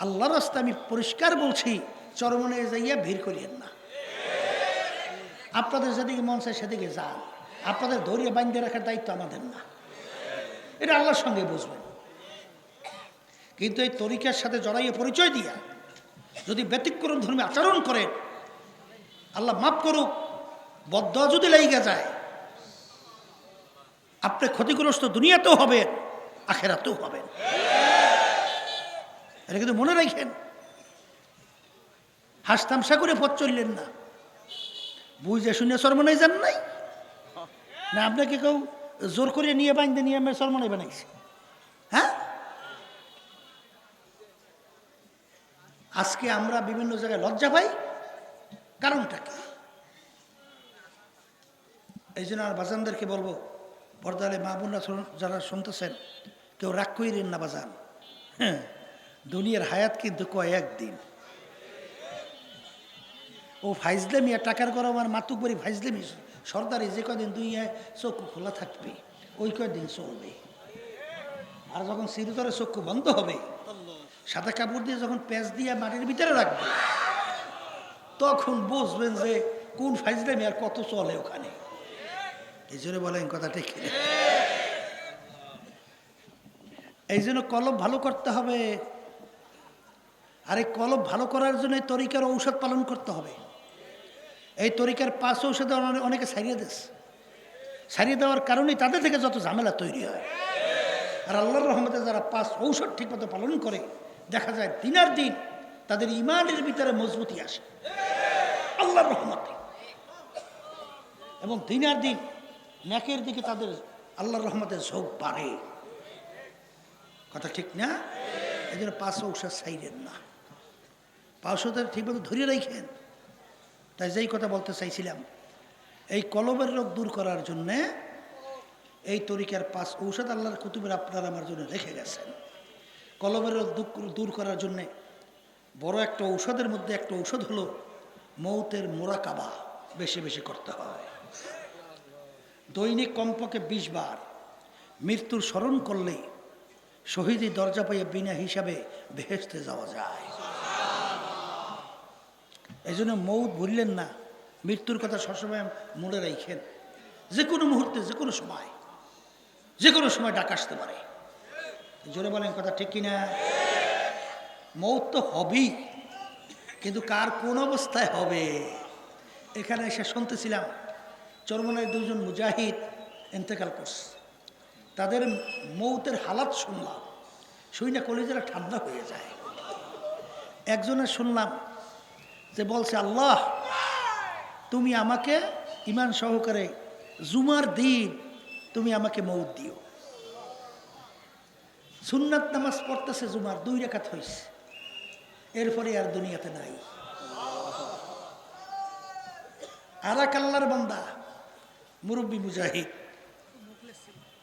আল্লাহর রাস্তায় আমি পরিষ্কার বলছি, চরমনে যাইয়া ভিড় করিয়েন না। আপনাদের যেদিকে মন চায় সেদিকে যান, আপনাদের ধরিয়ে বাঁধে রাখার দায়িত্ব আমাদের না, এটা আল্লাহর সঙ্গে বুঝবেন। কিন্তু এই তরিকার সাথে জড়াইয়ে পরিচয় দিয়া যদি ব্যতিক্রম ধর্মী আচরণ করেন, আল্লাহ মাফ করুক, বদদোয়া যদি লাইগা যায়, আপনি ক্ষতিগ্রস্ত দুনিয়াতেও হবেন, আখেরাতেও হবেন। এটা কিন্তু মনে রাখেন। হাসতামশা করে পথ চললেন না, বুঝে শুনে চরমনাই যান নাই না। আপনাকে কেউ জোর করে নিয়ে বাঁধতে নিয়ে আমি চরমনাই বানাইছি? হ্যাঁ, আজকে আমরা বিভিন্ন জায়গায় লজ্জা পাই, কারণটা কি? এই জন্য আর বাজানদেরকে বলবো, পর্দালে মা বোনরা যারা শুনতেছেন, কেউ রাগ কইরেন না বাজান। হ্যাঁ, দুনিয়ার হায়াত কিন্তু কয়েকদিন। ও ফাইজলামি আর টাকার গরম আর মাতুক বাড়ি ফাইজলামি সর্দারি যে কদিন দুনিয়ায় চক্ষু খোলা থাকবে ওই কয়দিন চলবে। আর যখন চিরতরে চক্ষু বন্ধ হবে, সাদা কাপড় দিয়ে যখন প্যাঁচ দিয়ে মাটির ভিতরে রাখবে, তখন বুঝবেন যে কোন ফাইজলামি আর কত চলে ওখানে। এই জন্য বলেন কথা ঠিক। এই জন্য কলব ভালো করতে হবে। আর এই কলব ভালো করার জন্য তরিকার ঔষধ পালন করতে হবে। এই তরিকার 5 ঔষধে অনেকে ছাড়িয়ে দিস, ছাড়িয়ে দেওয়ার কারণেই তাদের থেকে যত ঝামেলা তৈরি হয়। আর আল্লাহর রহমতে যারা 5 ঔষধ ঠিকমতো পালন করে, দেখা যায় দিনার দিন তাদের ইমানের ভিতরে মজবুতি আসে আল্লাহর রহমতে, এবং দিনার দিন নেকের দিকে তাদের আল্লাহর রহমতের ঝোঁক বাড়ে। কথা ঠিক না? এই জন্য 5 ঔষধ ছাইরেন না, 5 ঔষধ ঠিকমতো ধরে রাখেন। তাই যেই কথা বলতে চাইছিলাম, এই কলবের রোগ দূর করার জন্যে এই তরিকার 5 ঔষধ আল্লাহর কুতুবের আপনারা আমার জন্য রেখে গেছেন। কলবের রোগ দূর করার জন্যে বড় একটা ঔষধের মধ্যে একটা ঔষধ হলো মৌতের মোরাকাবা বেশি বেশি করতে হয়। দৈনিক কমপক্ষে 20 বার মৃত্যুর স্মরণ করলেই শহীদি দরজা পাইয়ে বিনা হিসাবে বেহেশতে যাওয়া যায়। এই জন্য মৌত ভুললেন না, মৃত্যুর কথা সবসময় মনে রাখেন। যে কোনো মুহূর্তে, যে কোনো সময় ডাক আসতে পারে। জোরে বলেন কথা ঠিক কিনা? মৌত তো হবেই, কিন্তু কার কোন অবস্থায় হবে। এখানে এসে শুনতেছিলাম চরমনায় 2 জন মুজাহিদ ইন্তেকাল করছে। তাদের মৌতের হালাত শুনলাম, শুই না কলিজারা ঠান্ডা হয়ে যায়। একজনের শুনলাম যে বলছে, আল্লাহ তুমি আমাকে ইমান সহকারে জুমার দিন তুমি আমাকে মৌত দিও। সুন্নাত নামাজ পড়তেছে, জুমার 2 রাকাত হয়েছে, এরপরে আর দুনিয়াতে নাই। আর এক আল্লাহর বান্দা মুরব্বী মুজাহিদ,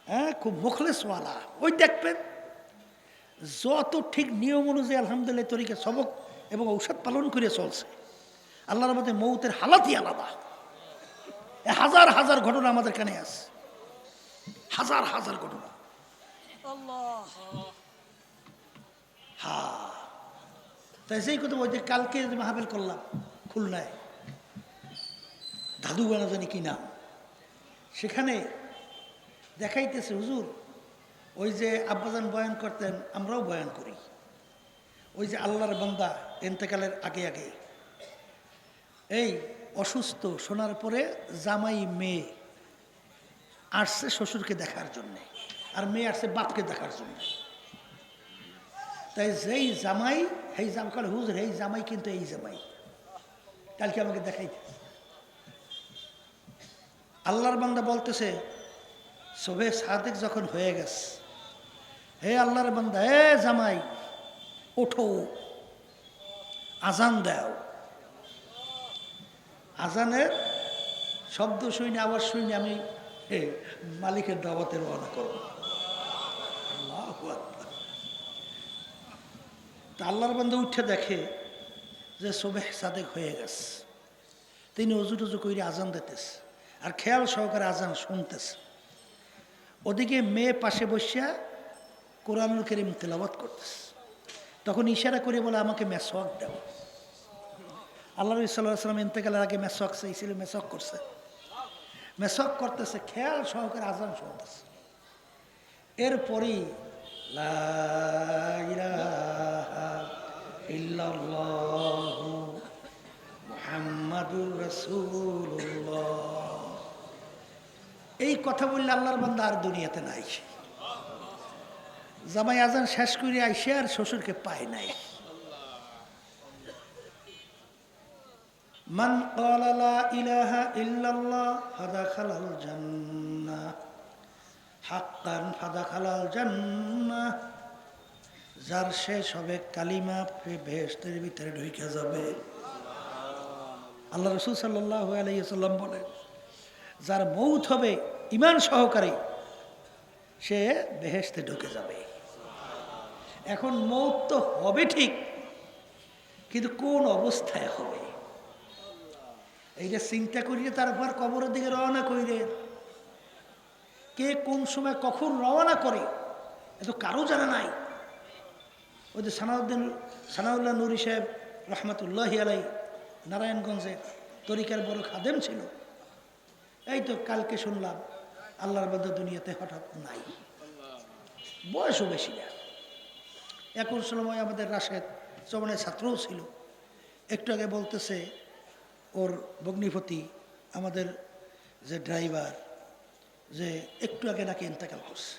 হ্যাঁ, খুব মুখলেসওয়ালা। ওই দেখবেন যত ঠিক নিয়ম অনুযায়ী আলহামদুলিল্লাহ তরিকা সবক এবং ঔষধ পালন করে চলছে, আল্লাহর মধ্যে মৌতের হালাতই আলাদা। হাজার হাজার ঘটনা আমাদের কানে আছে, হাজার হাজার ঘটনা। হ্যাঁ, তাই সেই কথা বলছে, কালকে মাহফিল করলাম খুলনায়, দাদু বানা জানি কি নাম, সেখানে দেখাইতেছে হুজুর ওই যে আব্বাজান বয়ান করতেন, আমরাও বয়ান করি, ওই যে আল্লাহর বান্দা ইন্তেকালের আগে আগে এই অসুস্থ শোনার পরে জামাই মেয়ে আসছে শ্বশুরকে দেখার জন্যে, আর মেয়ে আসছে বাপকে দেখার জন্য। তাই যেই জামাই, এই জামকাল হুজুর এই জামাই কিন্তু এই জামাই কালকে আমাকে দেখাইতে। আল্লাহর বান্দা বলতেছে সবে সাদেক যখন হয়ে গেছে, হে আল্লাহর বান্দা, হে জামাই ওঠো, আজান দাও। আজানের শব্দ শুনি, আওয়াজ শুনি, আমি মালিকের দাওয়াতে রওনা করব। আল্লাহু আকবার। তা আল্লাহর বান্দা উঠে দেখে যে সবে সাদেক হয়ে গেছে, তিনি অজু টজু করে আজান দিতেছে, আর খেয়াল সহকারে আজান শুনতেছে। ওদিকে মেয়ে পাশে বসিয়া কোরআনুল কারীম তেলাওয়াত করতেছে। তখন ইশারা করে বলে, আমাকে মেসওয়াক দাও। আল্লাহ নবী সাল্লাল্লাহু আলাইহি ওয়াসাল্লাম ইন্তেকালের আগে মেসওয়াক চাইছিল, মেসওয়াক করছে, মেসওয়াক করতেছে, খেয়াল সহকারে আজান শুনতেছে। এরপরই লা ইলাহা ইল্লাল্লাহু মুহাম্মাদুর রাসূলুল্লাহ, এই কথা বললে আল্লাহর বান্দা আর দুনিয়াতে নাই। জামাই আজান শেষ করে আইসে আর শ্বশুরকে পায় নাই। মান ক্বালা লা ইলাহা ইল্লাল্লাহ ফাদাখালাল জান্নাহ হাক্কান ফাদাখালাল জান্নাহ, যার শেষ হবে কালিমা বেহেশতের ভিতরে ঢুকে যাবে। আল্লাহ রাসূল সাল্লাল্লাহু আলাইহি ওয়াসাল্লাম বলেন, যার মৌত হবে ঈমান সহকারে সে বেহেশতে ঢুকে যাবে। এখন মৌত তো হবে ঠিক, কিন্তু কোন অবস্থায় হবে এইটা চিন্তা করিয়ে তারপর কবরের দিকে রওনা করিলে, কে কোন সময় কখন রওনা করে এত কারো জানা নাই। ওই যে সানাউল্লাহ নুরি সাহেব রহমতুল্লাহি আলাই নারায়ণগঞ্জে তরিকার বড় খাদেম ছিল, এই তো কালকে শুনলাম আল্লাহর বান্দা দুনিয়াতে হঠাৎ নাই, বয়সও বেশি না। এখন সময় আমাদের রাশেদ চমনের ছাত্রও ছিল, একটু আগে বলতেছে ওর ভগ্নিপতি আমাদের যে ড্রাইভার, যে একটু আগে নাকি ইন্তেকাল করছে,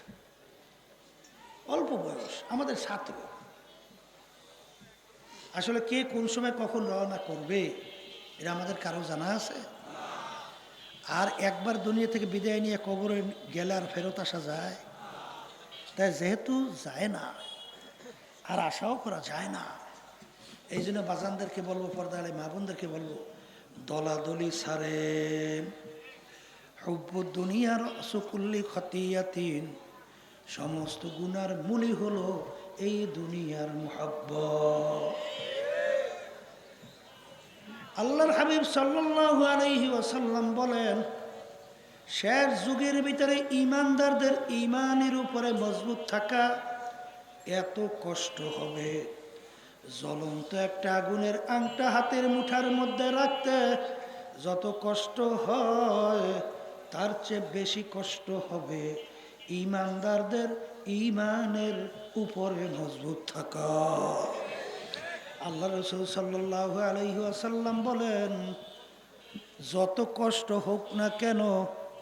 অল্প বয়স, আমাদের ছাত্র। আসলে কে কোন সময় কখন রওনা করবে এটা আমাদের কারো জানা আছে? আর একবার দুনিয়া থেকে বিদায় নিয়ে কবরে গেলে আর ফেরত আসা যায়? তাই যেহেতু যায় না, আর আশাও করা যায় না, এই জন্য বাজানদেরকে বলবো, পর্দালে মা বোনদেরকে বলবো, দলাদলি সারেন, হুব্বুদ দুনিয়ার সুকুল্লি খতিয়াতিন, সমস্ত গুনার মূলই হলো এই দুনিয়ার মুহাব্বত। আল্লাহর হাবিব সাল্লাল্লাহু আলাইহি ওয়াসাল্লাম বলেন, শেষ যুগের ভিতরে ঈমানদারদের ঈমানের উপরে মজবুত থাকা এত কষ্ট হবে, জ্বলন্ত একটা আগুনের আংটা হাতের মুঠার মধ্যে রাখতে যত কষ্ট হয়, তার চেয়ে বেশি কষ্ট হবে ঈমানদারদের ঈমানের উপরে মজবুত থাকা। আল্লাহ রাসূল সাল্লাল্লাহু আলাইহি ওয়াসাল্লাম বলেন, যত কষ্ট হোক না কেন,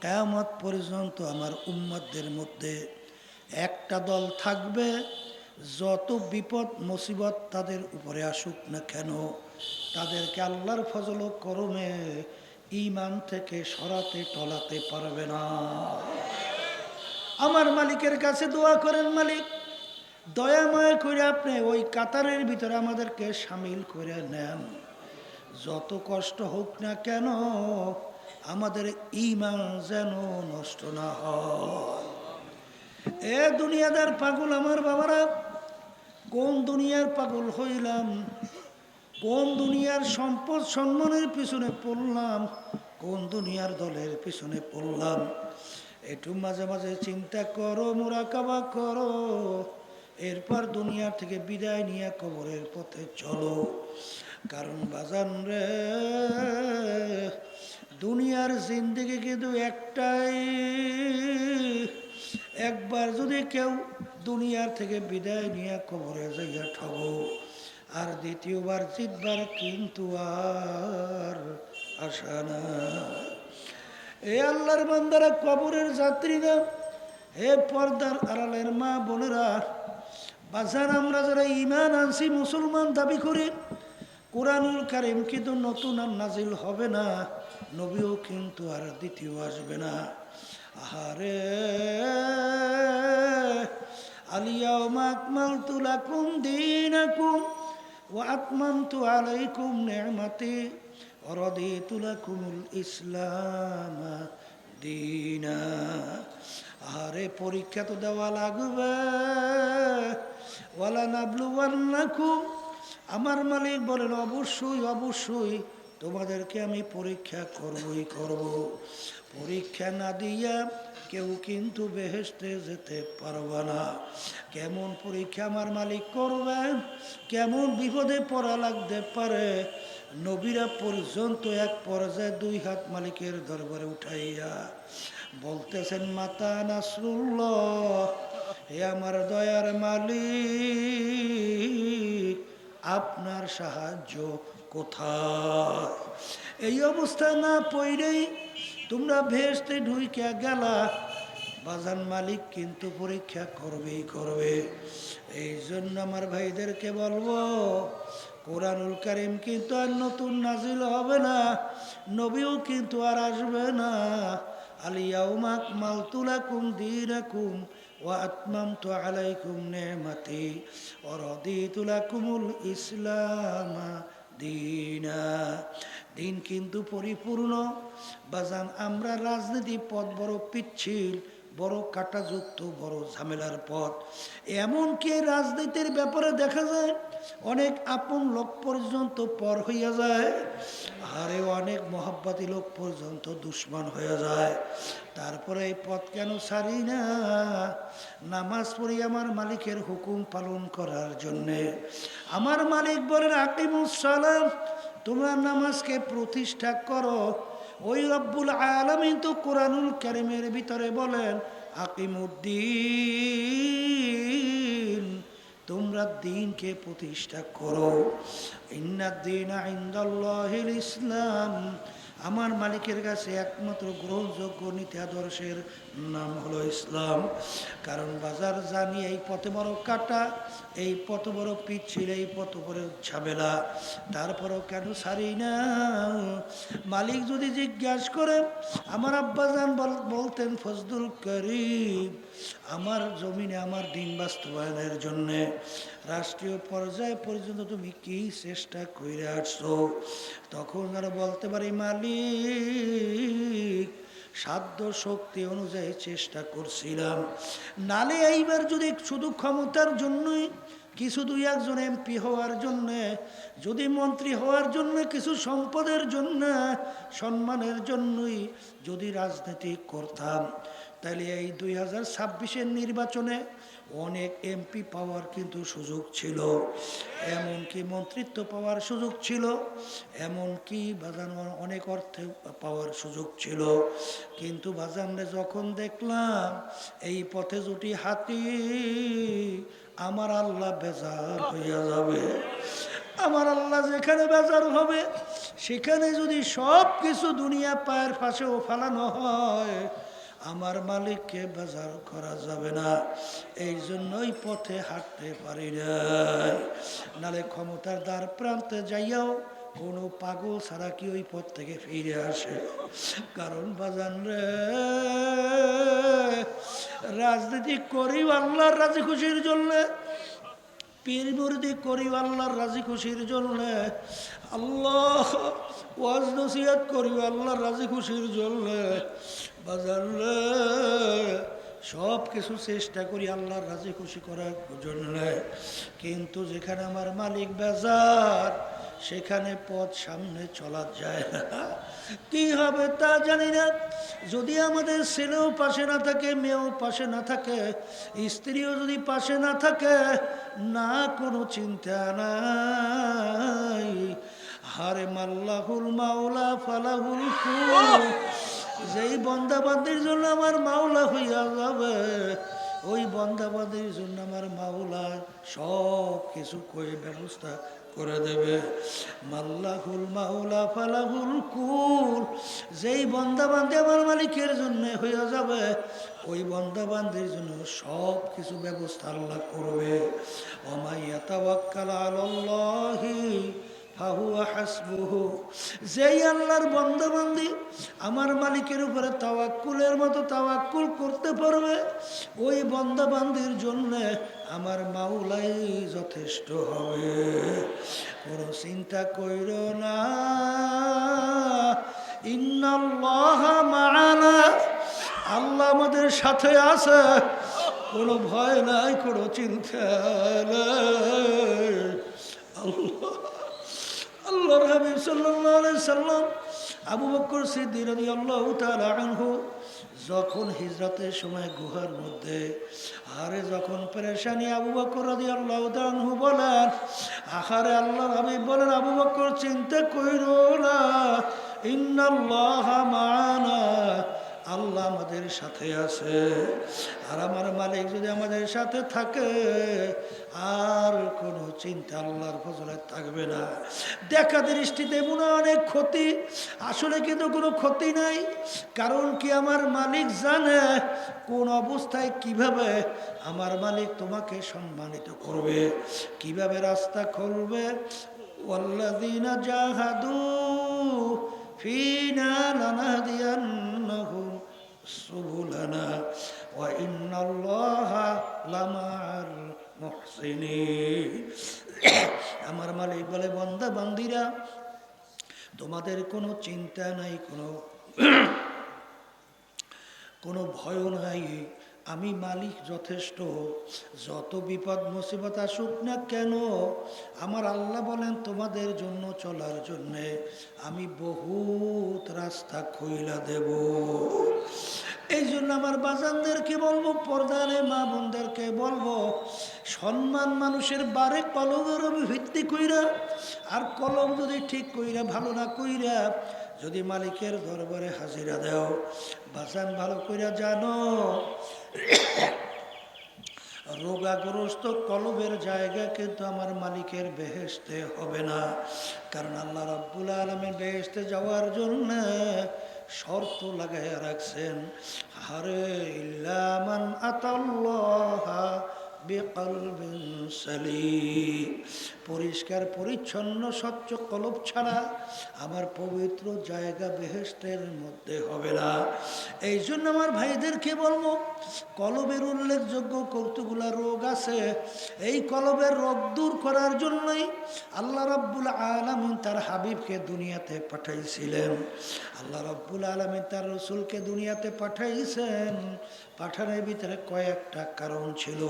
কিয়ামত পর্যন্ত আমার উম্মতদের মধ্যে একটা দল থাকবে, যত বিপদ মুসিবত তাদের উপরে আসুক না কেন, তাদেরকে আল্লাহর ফজল ও করমে ঈমান থেকে সরাতে টলাতে পারবে না। আমার মালিকের কাছে দোয়া করেন, মালিক দয়াময় করে আপনি ওই কাতারের ভিতরে আমাদেরকে শামিল করে নেন। যত কষ্ট হোক না কেন আমাদের ঈমান যেন নষ্ট না হয়। এ দুনিয়াদার পাগল আমার বাবারা, কোন দুনিয়ার পাগল হইলাম, কোন দুনিয়ার সম্পদ সম্মানের পিছনে পড়লাম, কোন দুনিয়ার দলের পিছনে পড়লাম। একটু মাঝে মাঝে চিন্তা করো, মুরাকাবা করো, এরপর দুনিয়া থেকে বিদায় নিয়ে কবরের পথে চলো। কারণ বাজান রে, দুনিয়ার জিন্দেগি কিন্তু একটাই। একবার যদি কেউ দুনিয়ার থেকে বিদায় নিয়ে কবরে যাইয়া ঠগো, আর দ্বিতীয়বার জিতবার কিন্তু আর আশা না। এ আল্লাহর বান্দারা, কবরের যাত্রীরা, হে পর্দার আড়ালের মা বোনেরা, বাজার আমরা যারা ঈমান আনছি, মুসলমান দাবি করি, কোরআনুল কারীম কিন্তু নতুন আর নাজিল হবে না, নবীও কিন্তু আর দ্বিতীয় আসবে না। আহারে, আলিয়াউমা আকমালতু লাকুম দীনাকুম ওয়া আতমামতু আলাইকুম নি'মাতি ওয়া রাদিতু লাকুমুল ইসলাম দীনা। আরে পরীক্ষা তো দেওয়া লাগবে। ওয়ালা নাবলুওয়ান্নাকুম, আমার মালিক বলেন অবশ্যই অবশ্যই তোমাদেরকে আমি পরীক্ষা করবই করব। পরীক্ষা না দিয়া কেউ কিন্তু বেহেশতে যেতে পারবে না। কেমন পরীক্ষা আমার মালিক করবেন, কেমন বিপদে পড়া লাগতে পারে, নবীরা পর্যন্ত এক পর্যায়ে দুই হাত মালিকের দরবারে উঠাইয়া বলতেছেন, মাতা নাসরুল্লাহ, হে আমার দয়ার মালিক, আপনার সাহায্য কোথায়? এই অবস্থা না পড়েই তোমরা ভেস্তে ঢুইকা গেলা, বাজান মালিক কিন্তু পরীক্ষা করবেই করবে। এই জন্য আমার ভাইদেরকে বলবো, কোরআনুল কারীম কিন্তু আর নতুন নাজিল হবে না, নবীও কিন্তু আর আসবে না। আলিয়াউমা আকমালতু লাকুম দীনাকুম ওয়া আতমামতু আলাইকুম নি'মাতি ওয়া রাদিতু লাকুমুল ইসলাম দীনা। দিন কিন্তু পরিপূর্ণ। বাজান আমরা রাজনীতি পথ বড় পিচ্ছিল, বড় কাটাযুক্ত, বড় ঝামেলার পথ। এমনকি রাজনীতির ব্যাপারে দেখা যায় অনেক আপন লোক পর্যন্ত পর হইয়া যায়, আরে অনেক মহাব্বতী লোক পর্যন্ত দুশ্মন হয়ে যায়। তারপরে এই পথ কেন ছাড়ি না? নামাজ পড়ি আমার মালিকের হুকুম পালন করার জন্যে। আমার মালিক বলেন আকিমুস সালাম, তোমরা নামাজকে প্রতিষ্ঠা করো। ওই রব্বুল আলামিন তো কোরআনুল কারীমের ভিতরে বলেন আকিমুদ্দিন, তোমরা দ্বীনকে প্রতিষ্ঠা করো। ইন্নাদ-দীনা ইনদাল্লাহিল ইসলাম, আমার মালিকের কাছে একমাত্র গ্রহণযোগ্য নীতি আদর্শের নাম হলো ইসলাম। কারণ বাজার জানি এই পথে বড় কাটা, এই পথ বড় পিচ্ছিল, এই পথ বড় ঝামেলা, তারপরেও কেন ছাড়ি না? মালিক যদি জিজ্ঞাসা করে, আমার আব্বাজান বলতেন ফজলুল করিম, আমার জমিনে আমার দিন বাস্তবায়নের জন্যে রাষ্ট্রীয় পর্যায় পর্যন্ত তুমি কি চেষ্টা করে আসছো? তখন তারা বলতে পারি, মালিক সাধ্য শক্তি অনুযায়ী চেষ্টা করছিলাম। নালে এইবার যদি শুধু ক্ষমতার জন্যই, কিছু দুই একজন এমপি হওয়ার জন্যে, যদি মন্ত্রী হওয়ার জন্য, কিছু সম্পদের জন্য, সম্মানের জন্যই যদি রাজনীতি করতাম, তাহলে এই 2026-এর নির্বাচনে অনেক এমপি পাওয়ার কিন্তু সুযোগ ছিল, এমনকি মন্ত্রিত্ব পাওয়ার সুযোগ ছিল, এমনকি বাজান অনেক অর্থে পাওয়ার সুযোগ ছিল। কিন্তু বাজানরে যখন দেখলাম এই পথে জুটি হাতি, আমার আল্লাহ বেজার হইয়া যাবে। আমার আল্লাহ যেখানে বেজার হবে, সেখানে যদি সব কিছু দুনিয়া পায়ের পাশেও ফালানো হয়, আমার মালিককে বেজার করা যাবে না। এই জন্যই পথে হাঁটতে পারি না। নালে ক্ষমতার দ্বার প্রান্তে যাইয়াও কোনো পাগল ছাড়া কি ওই পথ থেকে ফিরে আসে? কারণ বাজান রে, রাজনীতি করি আল্লাহর রাজি খুশির জন্য, পীর মুরিদি করি আল্লাহর রাজি খুশির জন্য, আল্লাহ ওয়াজ নসিহত করি আল্লাহর রাজি খুশির জন্য। বাজার রে, সব কিছু চেষ্টা করি আল্লাহর রাজি খুশি করার জন্য, কিন্তু যেখানে আমার মালিক বেজার সেখানে পথ সামনে চলা যায় না। কি হবে তা জানি না। যদি আমাদের ছেলেও পাশে না থাকে, মেয়েও পাশে না থাকে, স্ত্রীও যদি পাশে না থাকে, না কোনো চিন্তা নাই। হারে মাল্লাহুল মাওলা ফালাহুল কুল। যেই বন্দাবান্দির জন্য আমার মাওলা হইয়া যাবে, ওই বন্দাবান্দির জন্য আমার মাওলা সব কিছু করে ব্যবস্থা করে দেবে। মাল্লাহুল মাওলা ফালাহুল কুল। যেই বন্দাবান্দি আমার মালিকের জন্য হইয়া যাবে, ওই বন্দাবান্দির জন্য সব কিছু ব্যবস্থা আল্লাহ করবে। ওয়া ইয়াতাওয়াক্কাল আলাল্লাহি ফাহুয়া হাসবুহু। যেই আল্লাহর বান্দাবান্দি আমার মালিকের উপরে তাওয়াক্কুলের মতো তাওয়াক্কুল করতে পারবে, ওই বান্দাবান্দির জন্য আমার মাওলাই যথেষ্ট হবে। কোনো চিন্তা কইরো না, ইন্নাল্লাহা মা'ানা। আল্লাহ আমাদের সাথে আছে, কোনো ভয় নাই, কোনো চিন্তা নাই। আল্লাহ আল্লাহর হাবিব সাল্লাল্লাহু আলাইহি সাল্লাম আবু বকর সিদ্দিক রাদিয়াল্লাহু তাআলা আনহু যখন হিজরতের সময় গুহার মধ্যে, আরে যখন পেরেশানি, আবু বকর রাদিয়াল্লাহু তাআলা আনহু বলেন, আহারে আল্লাহর হাবিব বলেন, আবু বকর চিন্তা কইরো না, ইন্নাল্লাহা মা'ানা। আল্লাহ আমাদের সাথে আছে। আর আমার মালিক যদি আমাদের সাথে থাকে, আর কোনো চিন্তা আল্লাহর ফজলে থাকবে না। দেখা দৃষ্টিতে মনে অনেক ক্ষতি, আসলে কিন্তু কোনো ক্ষতি নাই। কারণ কি, আমার মালিক জানে কোন অবস্থায় কিভাবে আমার মালিক তোমাকে সম্মানিত করবে, কিভাবে রাস্তা খুলবে। ওয়াল্লাযীনা জাহাদু ফিনা লানাহদিয়ান্নাহুম সুবুলানা ওয়া ইন্নাল্লাহা লামাআল মুহসিনিন। আমার মালিক বলে, বান্দা বান্দিরা, তোমাদের কোনো চিন্তা নাই, কোনো ভয় নাই, আমি মালিক যথেষ্ট। যত বিপদ মুসিবত আসুক না কেন, আমার আল্লাহ বলেন তোমাদের জন্য চলার জন্যে আমি বহুত রাস্তা খুইলা দেব। এই জন্য আমার বাজানদেরকে বলবো, পর্দারে মা বোনদেরকে বলবো, সম্মান মানুষের বারে কলমের ভিত্তি কইরা, আর কলম যদি ঠিক কইরা ভালো না কইরা যদি মালিকের দরবারে হাজিরা দাও, বাজান ভালো কইরা জানো, রোগাগ্রস্ত কলবের জায়গা কিন্তু আমার মালিকের বেহেশতে হবে না। কারণ আল্লাহ রাব্বুল আলামিন বেহেশতে যাওয়ার জন্য শর্ত লাগাইয়া রাখছেন। হারে ইল্লা মান আতাল্লাহা বিকলবিন সালিম। পরিষ্কার পরিচ্ছন্ন স্বচ্ছ কলব ছাড়া আমার পবিত্র জায়গা বেহেশতের মধ্যে হবে না। এই জন্য আমার ভাইদেরকে বলবো, কলবের উল্লেখযোগ্য কতগুলা রোগ আছে। এই কলবের রোগ দূর করার জন্যই আল্লাহ রাব্বুল আলামিন তার হাবিবকে দুনিয়াতে পাঠাইছিলেন। আল্লাহ রাব্বুল আলামিন তার রসুলকে দুনিয়াতে পাঠাইছেন। পাঠানোর ভিতরে কয়েকটা কারণ ছিল।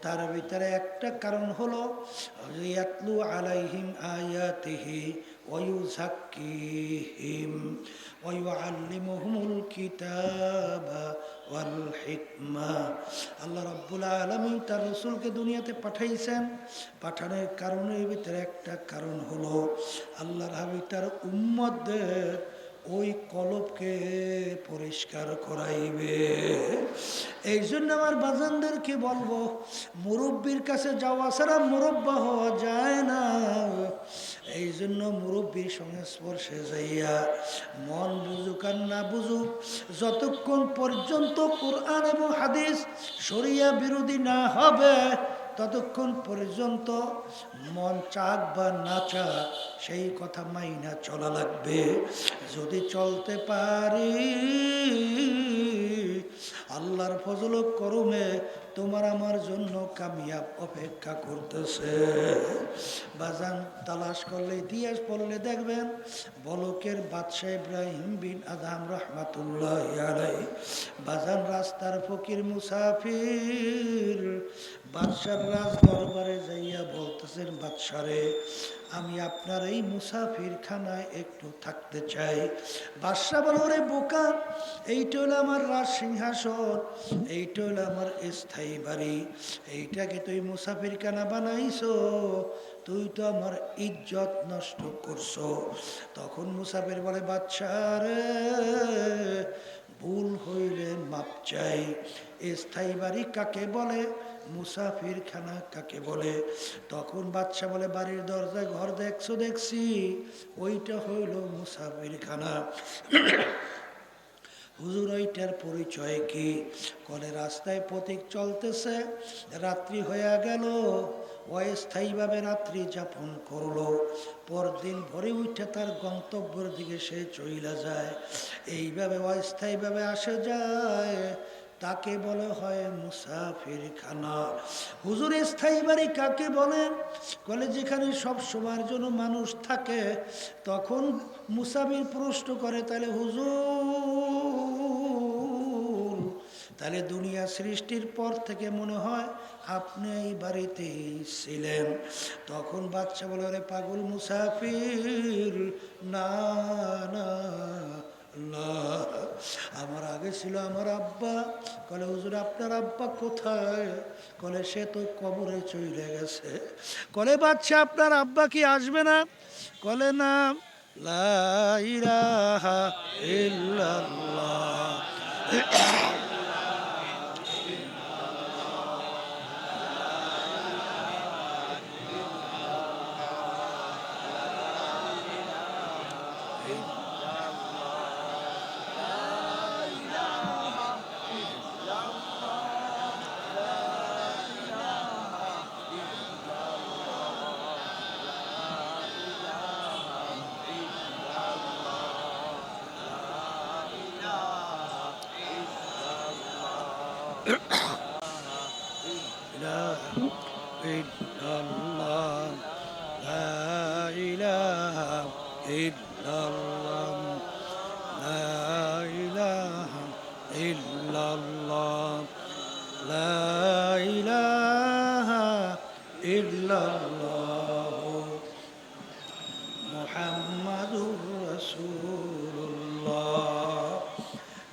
তার ভিতরে একটা কারণ হলো ইয়াতলু আলাইহিম আয়াতিহি ওয়া ইউযাক্কিহিম ওয়া ইউআল্লিমুহুমুল কিতাবা ওয়াল হিকমা। আল্লাহ রাব্বুল আলামিন তার রাসূলকে দুনিয়াতে পাঠাইছেন। পাঠানোর কারণের ভিতরে একটা কারণ হলো আল্লাহর হাবিব তার উম্মতদের ওই কলবকে পরিষ্কার করাইবে। এই জন্য আমার বাজানদেরকে বলবো, মুরব্বীর কাছে যাওয়া ছাড়া মুরব্বা হওয়া যায় না। এই জন্য মুরব্বীর সংস্পর্শে যাইয়া, মন বুঝুক আর না বুঝুক, যতক্ষণ পর্যন্ত কোরআন এবং হাদিস শরিয়া বিরোধী না হবে, ততক্ষণ পর্যন্ত মন চাক বা না চাক সেই কথা মাইনা চলা লাগবে। যদি চলতে পারি আল্লাহর ফজল ও করমে তোমার আমার জন্য কামিয়াব অপেক্ষা করতেছে। বাজান তালাশ করলে ইতিহাস পড়লে দেখবেন বলকের বাদশাহ ইব্রাহিম বিন আদম রহমাতুল্লাহ আলাইহি বাজান রাস্তার ফকির মুসাফির বাদশার রাজ দরবারে যাইয়া বলতেছেন, বাদশারে আমি আপনার এই মুসাফির খানায় একটু থাকতে চাই। বাদশা বলে, ওরে বোকা, এইটা হলো আমার রাজ সিংহাসন, এইটা হলো আমার স্থায়ী বাড়ি, এইটাকে তুই মুসাফির খানা বানাইছো, তুই তো আমার ইজ্জত নষ্ট করছো। তখন মুসাফির বলে, বাদশা রে ভুল হইলে মাপ চাই। স্থায়ী বাড়ি কাকে বলে, মুসাফির খানা কাকে বলে? তখন বাদশা বলে, বাড়ির দরজায় ঘর দেখছো দেখছি, ওইটা হইল মুসাফির খানা। হুজুর ওইটার পরিচয় কি? কলে রাস্তায় পথিক চলতেছে, রাত্রি হয়ে গেল, অস্থায়ীভাবে রাত্রি যাপন করলো, পরদিন ভোরে উঠে তার গন্তব্যের দিকে সে চইলা যায়। এইভাবে অস্থায়ীভাবে আসে যায়, তাকে বলে হয় মুসাফির খানা। হুজুর স্থায়ী বাড়ি কাকে বলে? বলে যেখানে সব সময়ের জন্য মানুষ থাকে। তখন মুসাফির প্রশ্ন করে, তাহলে হুজুর তাহলে দুনিয়া সৃষ্টির পর থেকে মনে হয় আপনি এই বাড়িতেই ছিলেন। তখন বাচ্চা বলে, ওরে পাগল মুসাফির, না না না, আমার আগে ছিল আমার আব্বা। কলে হুজুর আপনার আব্বা কোথায়? কলে সে তো কবরে চলে গেছে। কলে বাচ্চা আপনার আব্বা কি আসবে না? কলে না। লা ইলাহা ইল্লাল্লাহ।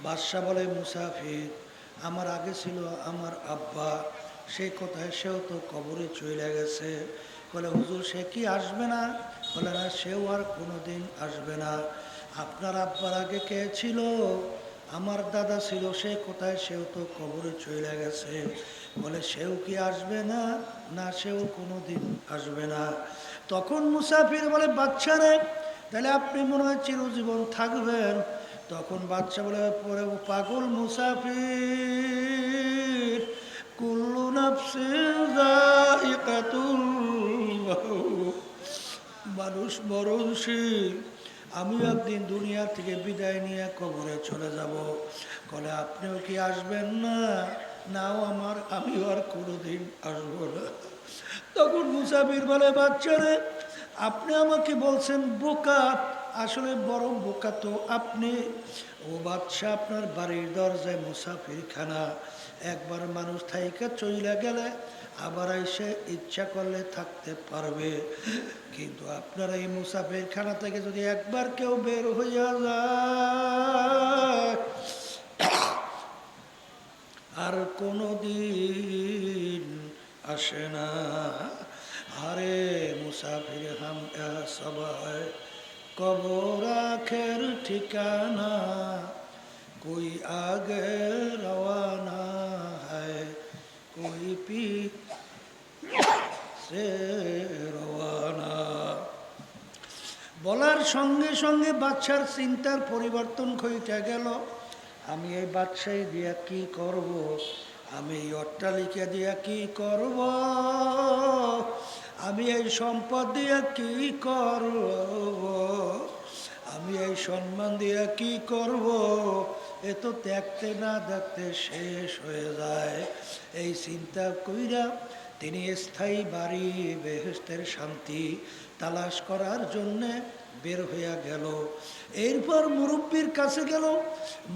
বাদশা বলে, মুসাফির আমার আগে ছিল আমার আব্বা, সেই কথায় সেও তো কবরে চলে গেছে। বলে হুজুর সে কি আসবে না? বলে না, সেও আর কোনোদিন আসবে না। আপনার আব্বার আগে কে ছিল? আমার দাদা ছিল, সে কোথায়? সেও তো কবরে চলে গেছে। বলে সেও কি আসবে না? না, সেও কোনোদিন আসবে না। তখন মুসাফির বলে, বাচ্চারে তাহলে আপনি মনে হয় চিরজীবন থাকবেন। তখন বাচ্চা বলে, পরে পাগল মুসাফির, কুল্লু নাফসিন যায়িকাতুল মাউত, মানুষ মরণশীল, আমিও একদিন দুনিয়া থেকে বিদায় নিয়ে কবরে চলে যাব। বলে আপনিও কি আসবেন না? নাও আমিও আর কোনোদিন আসবো না। তখন মুসাফির বলে, বাচ্চারে আপনি আমাকে বলছেন বোকা, আসলে বড় বোকা তো আপনি। ও বাদশা, আপনার বাড়ির দরজায় মুসাফির খানা, একবার মানুষ থাইকা চইলা গেলে আবার এসে ইচ্ছা করলে থাকতে পারবে, কিন্তু আপনার এই মুসাফির খানা থেকে যদি একবার কেউ বের হইয়া যায় আর কোনোদিন আসে না। আরে মুসাফির হাম সবাই কবর আখের ঠিকানা, कोई आगे रवाना है, कोई पीछे रवाना। বলার সঙ্গে সঙ্গে বাদশার চিন্তার পরিবর্তন ঘটে গেল। আমি এই বাদশাহী দিয়া কি করব? আমি এই অট্টালিকা দিয়া কি করব, আমি এই সম্পদ দিয়া কি করব, আমি এই সম্মান দিয়া কি করব, এ তো দেখতে না দেখতে শেষ হয়ে যায়। এই চিন্তা কইরা তিনি স্থায়ী বাড়ি বেহেশতের শান্তি তালাশ করার জন্যে বের হইয়া গেল। এরপর মুরব্বীর কাছে গেল।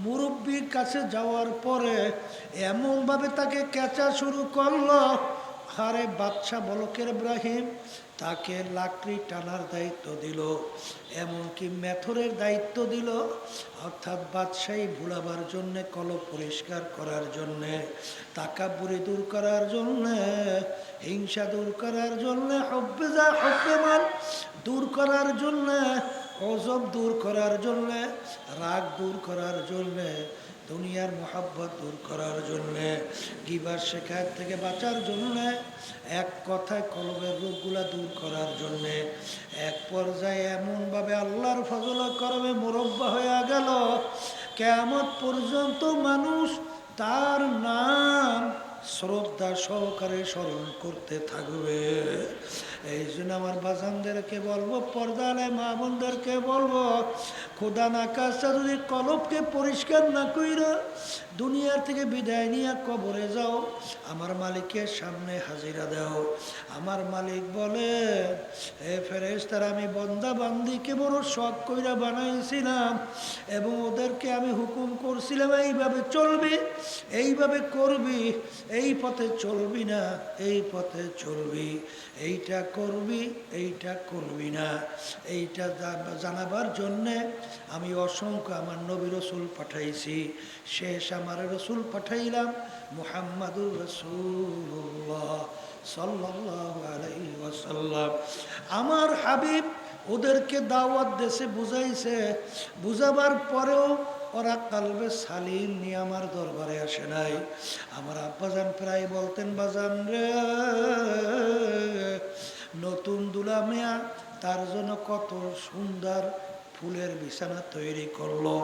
মুরব্বীর কাছে যাওয়ার পরে এমনভাবে তাকে কেঁচা শুরু করলো, আরে বাদশা বলকের ইব্রাহিম তাকে লাকড়ি টানার দায়িত্ব দিল, এমনকি মেথরের দায়িত্ব দিল, অর্থাৎ বাদশাহী ভুলাবার জন্যে, কলব পরিষ্কার করার জন্যে, তাকাব্বুরি দূর করার জন্যে, হিংসা দূর করার জন্যে, হব্বেজা হব্বেমান দূর করার জন্যে, অজব দূর করার জন্যে, রাগ দূর করার জন্যে, দুনিয়ার মোহাব্বত দূর করার জন্যে, গিবার শেখায়ত থেকে বাঁচার জন্যে, এক কথায় কলবের রোগগুলা দূর করার জন্যে। এক পর্যায়ে এমনভাবে আল্লাহর ফজল করমে মুরব্বা হয়ে গেল, কিয়ামত পর্যন্ত মানুষ তার নাম শ্রদ্ধা সহকারে স্মরণ করতে থাকবে। এই জন্য আমার বাজানদেরকে বলবো, পর্দালে মা বোনদেরকে বলবো, খোদা না কাজটা যদি কলবকে পরিষ্কার না কইরা দুনিয়ার থেকে বিদায় নিয়ে কবরে যাও, আমার মালিকের সামনে হাজিরা দাও। আমার মালিক বলে, হে ফেরেশতারা, আমি বন্দা বান্দিকে বড় শখ কইরা বানাইছিলাম এবং ওদেরকে আমি হুকুম করছিলাম এইভাবে চলবি, এইভাবে করবি, এই পথে চলবি না, এই পথে চলবি, এইটা করবি, এইটা করবি না। এইটা জানাবার জন্যে আমি অসংখ্য আমার নবী রসুল পাঠাইছি। শেষ আমার রসুল পাঠাইলাম মুহাম্মাদুর রাসূলুল্লাহ সাল্লাল্লাহু আলাইহি ওয়াসাল্লাম। আমার হাবিব ওদেরকে দাওয়াত দেশে বুঝাইছে, বুঝাবার পরেও ওরা কালবে সালিম নিয়ে আমার দরবারে আসে নাই। আমার আব্বাজান প্রায় বলতেন, বাজান রে, নতুন দুলা মিয়া তার জন্য কত সুন্দর ফুলের বিছানা তৈরি করলো,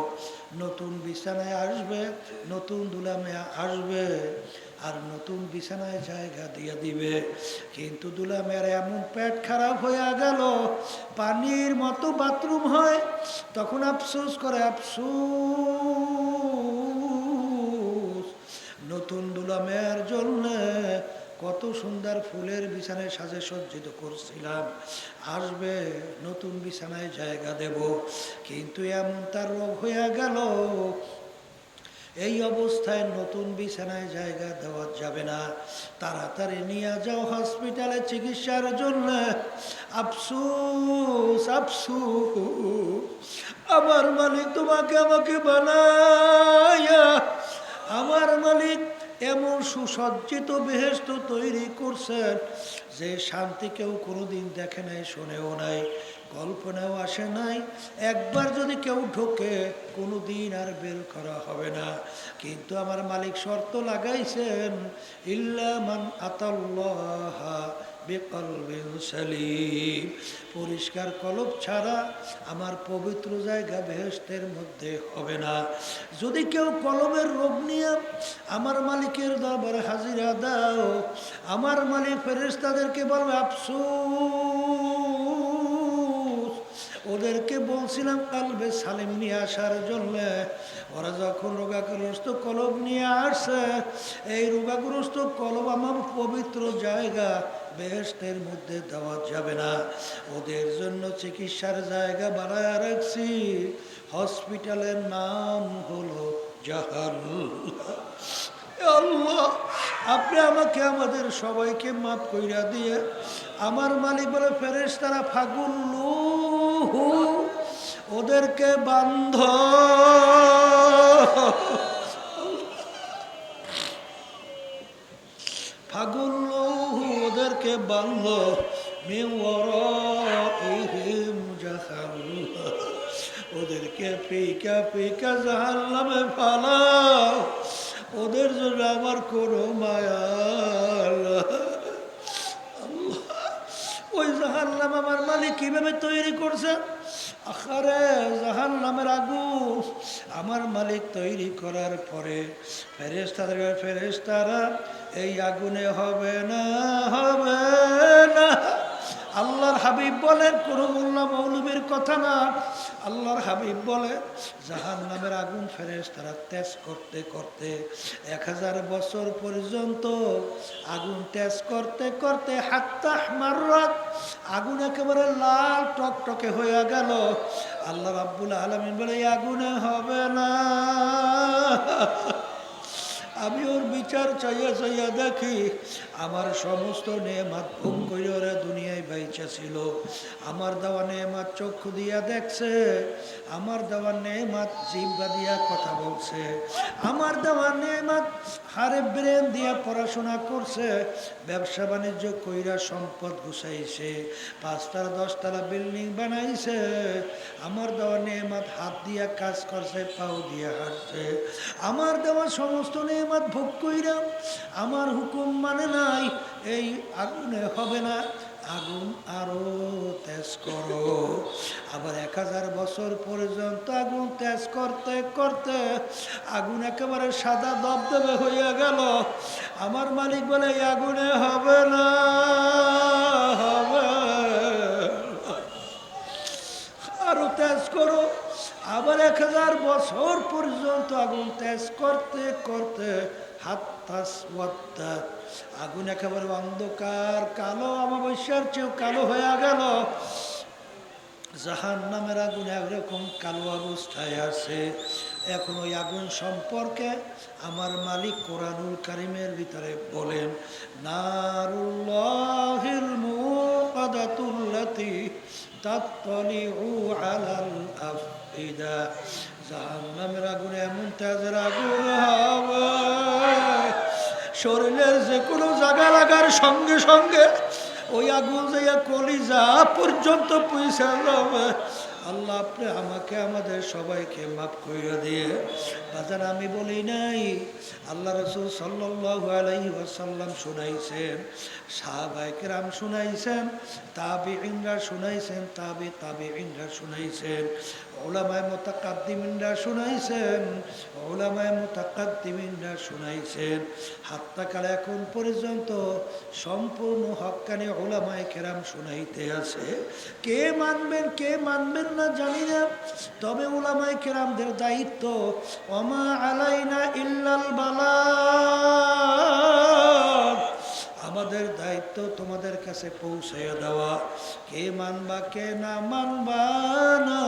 নতুন বিছানায় আসবে, নতুন দুলা মিয়া আসবে আর নতুন বিছানায় জায়গা দিয়ে দিবে। কিন্তু দুলা মেয়ের এমন পেট খারাপ হয়ে গেল, পানির মতো বাথরুম হয়, তখন আফসোস করে, আফসোস নতুন দুলা মেয়ের জন্য কত সুন্দর ফুলের বিছানায় সাজে সজ্জিত করছিলাম, আসবে, নতুন বিছানায় জায়গা দেব, কিন্তু এমন তার রোগ হয়ে গেল, এই অবস্থায় নতুন বিছানায় জায়গা দেওয়া যাবে না, তাড়াতাড়ি নিয়ে যাও হসপিটালে চিকিৎসার জন্য। আফসোস আফসোস, আমার মালিক তোমাকে আমাকে বানায়া, আমার মালিক এমন সুসজ্জিত বেহেশত তৈরি করছেন যে শান্তি কেউ কোনোদিন দেখে নাই, শোনেও নাই, কল্পনাও আসে নাই। একবার যদি কেউ ঢোকে কোনোদিন আর বের করা হবে না। কিন্তু আমার মালিক শর্ত লাগাইছেন, ইল্লা মান আতাল্লাহ বিকলবিন সালিম, পরিষ্কার কলব ছাড়া আমার পবিত্র জায়গা বেহেশতের মধ্যে হবে না। যদি কেউ কলবের রোগ নিয়ে আমার মালিকের দরবারে হাজিরা দাও, আমার মালিক ফেরেশতাদেরকে বলবে, আফসোস, ওদেরকে বলছিলাম কালবে সালিম নিয়ে আসার জন্য, ওরা যখন রোগাগ্রস্ত কলব নিয়ে আসে, এই রোগাগ্রস্ত কলব আমার পবিত্র জায়গা বেহেশতের মধ্যে দেওয়া যাবে না। ওদের জন্য চিকিৎসার জায়গা বানায় রাখছি, হসপিটালের নাম হলো জাহান্নাম। আল্লাহ, আপনি আমাকে আমাদের সবাইকে মাফ কইরা দিয়ে, আমার মালিক বলে, ফেরেশতারা ফাগুল্লু, ওদেরকে বান্ধ, ফাগুল্লু, ওদেরকে বান্ধ, মিন ওয়ারাইহিম জাহান্নাম, ওদেরকে পিকা পিকা জাহান্নামে ফালাও, ওদের জন্য আমার কোনো মায়া। ওই জাহান্নাম আমার মালিক কিভাবে তৈরি করছে? আখারে জাহান্নামের আগুন আমার মালিক তৈরি করার পরে ফেরেশতারা এই আগুনে হবে না, হবে না। আল্লাহর হাবিব বলেন, কোন মোল্লা মৌলবীর কথা না, আল্লাহর হাবিব বলে জাহান্নামের আগুন ফেরেশতারা তেজ করতে করতে 1000 বছর পর্যন্ত আগুন তেজ করতে করতে হাত্তা মাররাত, আগুন একেবারে লাল টকটকে হয়ে গেল। আল্লাহ রাব্বুল আলামিন বলে এই আগুনে হবে না। আমি ওর বিচার চাইয়া চাইয়া দেখি আমার সমস্ত নেয়ামত ভোগ করে ওরা দুনিয়ায় বাইচা ছিল। আমার দেওয়া নেয়ামত চক্ষু দিয়া দেখছে, আমার দেওয়া নেয়ামত জিহ্বা দিয়া কথা বলছে, আমার দেওয়া নেয়ামত হারে ব্রেন দিয়া পড়াশোনা করছে, ব্যবসা বাণিজ্য কইরা সম্পদ গুছাইছে, 5 তলা 10 তলা বিল্ডিং বানাইছে। আমার দেওয়া নেয়ামত হাত দিয়া কাজ করছে, পাও দিয়া হাঁটছে। আমার দেওয়া সমস্ত নেয়ামত ভোগ কইরা আমার হুকুম মানে নাই, এই আগুনে হবে না, আগুন আরো তেজ করো। আবার 1000 বছর পর্যন্ত আগুন তেজ করতে করতে আগুন একেবারে সাদা দবদবে হইয়া গেল। আমার মালিক বলে এই আগুনে হবে না, হবে আরো তেজ করো। আবার 1000 বছর পর্যন্ত আগুন তেজ করতে করতে আগুন একেবারে অন্ধকার কালো, অমাবস্যার চেয়েও কালো হয়ে গেল। জাহান্নামের আগুন একরকম কালো অবস্থায় আছে। এখন ওই আগুন সম্পর্কে আমার মালিক কোরআনুল কারীমের ভিতরে বলেন, নারুল্লাহিল মুকাদাতুল্লাতী তাত্তালিউ আলাল আফইদা। জাহান্নামের আগুন এমন তেজের আগুন হবে, শরীরের যে কোনো জায়গা লাগার সঙ্গে সঙ্গে ওই আগুন যাইয়া কলিজা পর্যন্ত পৌঁছে যাবে। আল্লাহ আপনি আমাকে আমাদের সবাইকে মাফ করে দিয়ে বাজার আমি বলি নাই, আল্লাহ রাসূল সাল্লাল্লাহু আলাইহি ওয়াসাল্লাম শুনাইছেন, সাহাবায়ে কেরাম শুনাইছেন, তাবিঈনরা শুনাইছেন, তাবিঈনরা শুনাইছেন, উলামায়ে মুতাকাদ্দিমিনরা শুনাইছেন, উলামায়ে মুতাকাদ্দিমিনরা শুনাইছেন। হাত্তাকাল এখন পর্যন্ত সম্পূর্ণ হক্কানি উলামায়ে কেরাম শুনাইতে আছে। কে মানবেন কে মানবেন না জানি না, তবে উলামায়ে কেরামদের দায়িত্ব, ওমা আলাইনা ইল্লাল বালাগ, আমাদের দায়িত্ব তোমাদের কাছে পৌঁছাইয়া দেওয়া। কে মানবা কে না মানবা না